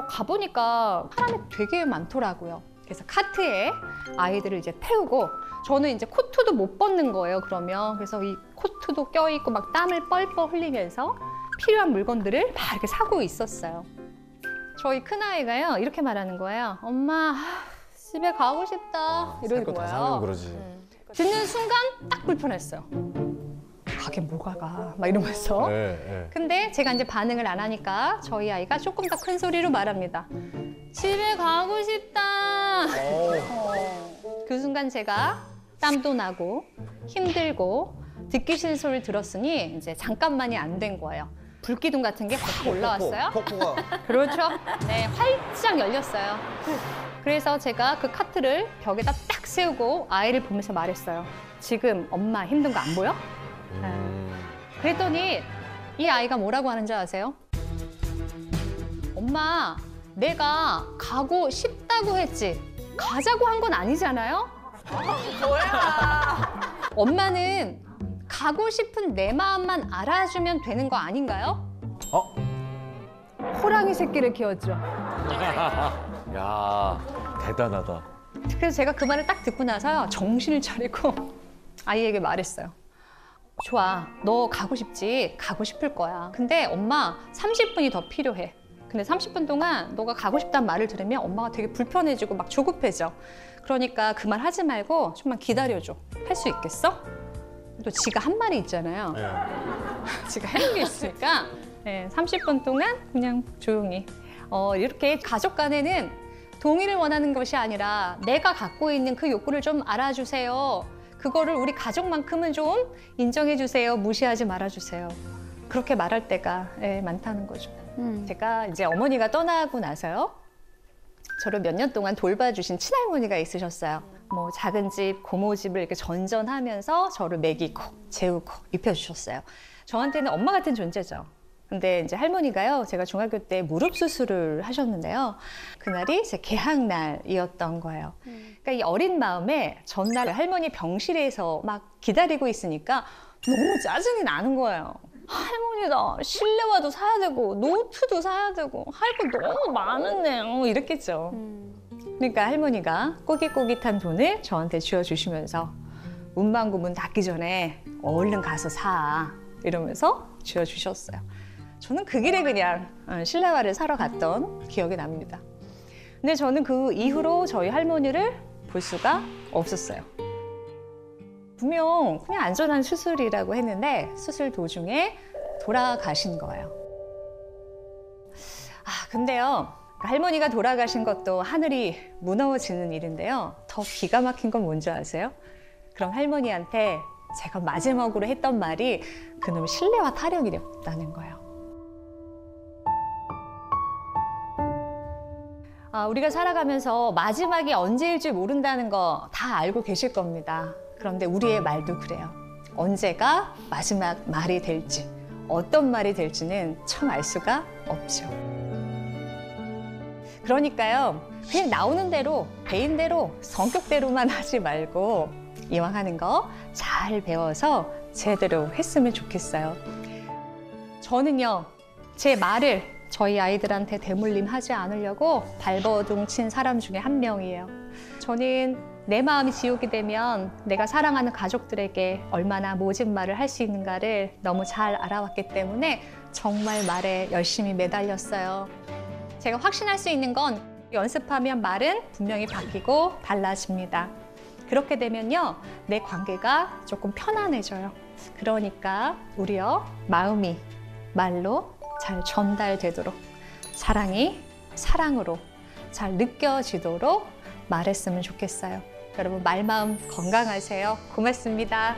가보니까 사람이 되게 많더라고요. 그래서 카트에 아이들을 이제 태우고 저는 이제 코트도 못 벗는 거예요, 그러면. 그래서 이 코트도 껴입고 막 땀을 뻘뻘 흘리면서 필요한 물건들을 막 이렇게 사고 있었어요. 저희 큰아이가요, 이렇게 말하는 거예요. 엄마, 집에 가고 싶다. 이러는 거예요. 다 사면 그러지. 듣는 순간 딱 불편했어요. 가긴 뭐가 가, 막 이러면서. 근데 제가 이제 반응을 안 하니까 저희 아이가 조금 더 큰 소리로 말합니다. 집에 가고 싶다. 그 순간 제가 땀도 나고 힘들고 듣기 싫은 소리를 들었으니 이제 잠깐만이 안 된 거예요. 불기둥 같은 게 확 올라왔어요. 폭포가. 그렇죠. 네, 활짝 열렸어요. 그래서 제가 그 카트를 벽에다 딱 세우고 아이를 보면서 말했어요. 지금 엄마 힘든 거 안 보여? 그랬더니 이 아이가 뭐라고 하는 줄 아세요? 엄마, 내가 가고 싶다고 했지 가자고 한 건 아니잖아요? 뭐야? 엄마는 가고 싶은 내 마음만 알아주면 되는 거 아닌가요? 호랑이 새끼를 키웠죠. 야, 대단하다. 그래서 제가 그 말을 딱 듣고 나서요. 정신을 차리고 아이에게 말했어요. 좋아, 너 가고 싶지? 가고 싶을 거야. 근데 엄마 30분이 더 필요해. 근데 30분 동안 너가 가고 싶다는 말을 들으면 엄마가 되게 불편해지고 막 조급해져. 그러니까 그 말 하지 말고 좀만 기다려줘. 할 수 있겠어? 또 지가 한 말이 있잖아요. 지가 하는 게 있으니까 30분 동안 그냥 조용히. 이렇게 가족 간에는 동의를 원하는 것이 아니라 내가 갖고 있는 그 욕구를 좀 알아주세요. 그거를 우리 가족만큼은 좀 인정해 주세요. 무시하지 말아주세요. 그렇게 말할 때가 많다는 거죠. 제가 이제 어머니가 떠나고 나서요. 저를 몇 년 동안 돌봐주신 친할머니가 있으셨어요. 뭐 작은 집, 고모집을 이렇게 전전하면서 저를 먹이고 재우고 입혀주셨어요. 저한테는 엄마 같은 존재죠. 근데 이제 할머니가요, 제가 중학교 때 무릎 수술을 하셨는데요. 그날이 제 개학날이었던 거예요. 그러니까 이 어린 마음에 전날 할머니 병실에서 막 기다리고 있으니까 너무 짜증이 나는 거예요. 할머니다, 실내화도 사야 되고 노트도 사야 되고 할 거 너무 많은데 이랬겠죠. 그러니까 할머니가 꼬깃꼬깃한 돈을 저한테 쥐어주시면서 문방구 문 닫기 전에 얼른 가서 사 이러면서 쥐어주셨어요. 저는 그 길에 그냥 실내화를 사러 갔던 기억이 납니다. 근데 저는 그 이후로 저희 할머니를 볼 수가 없었어요. 분명 그냥 안전한 수술이라고 했는데 수술 도중에 돌아가신 거예요. 근데요. 할머니가 돌아가신 것도 하늘이 무너지는 일인데요. 더 기가 막힌 건 뭔지 아세요? 그럼 할머니한테 제가 마지막으로 했던 말이 그놈 실내화 타령이랬다는 거예요. 우리가 살아가면서 마지막이 언제일지 모른다는 거 다 알고 계실 겁니다. 그런데 우리의 말도 그래요. 언제가 마지막 말이 될지, 어떤 말이 될지는 참 알 수가 없죠. 그러니까요, 그냥 나오는 대로, 배인 대로, 성격대로만 하지 말고 이왕 하는 거 잘 배워서 제대로 했으면 좋겠어요. 저는요, 제 말을 저희 아이들한테 대물림하지 않으려고 발버둥 친 사람 중에 한 명이에요. 저는 내 마음이 지옥이 되면 내가 사랑하는 가족들에게 얼마나 모진 말을 할 수 있는가를 너무 잘 알아왔기 때문에 정말 말에 열심히 매달렸어요. 제가 확신할 수 있는 건 연습하면 말은 분명히 바뀌고 달라집니다. 그렇게 되면요, 내 관계가 조금 편안해져요. 그러니까 우리요, 마음이 말로 잘 전달되도록, 사랑이 사랑으로 잘 느껴지도록 말했으면 좋겠어요. 여러분 말마음 건강하세요. 고맙습니다.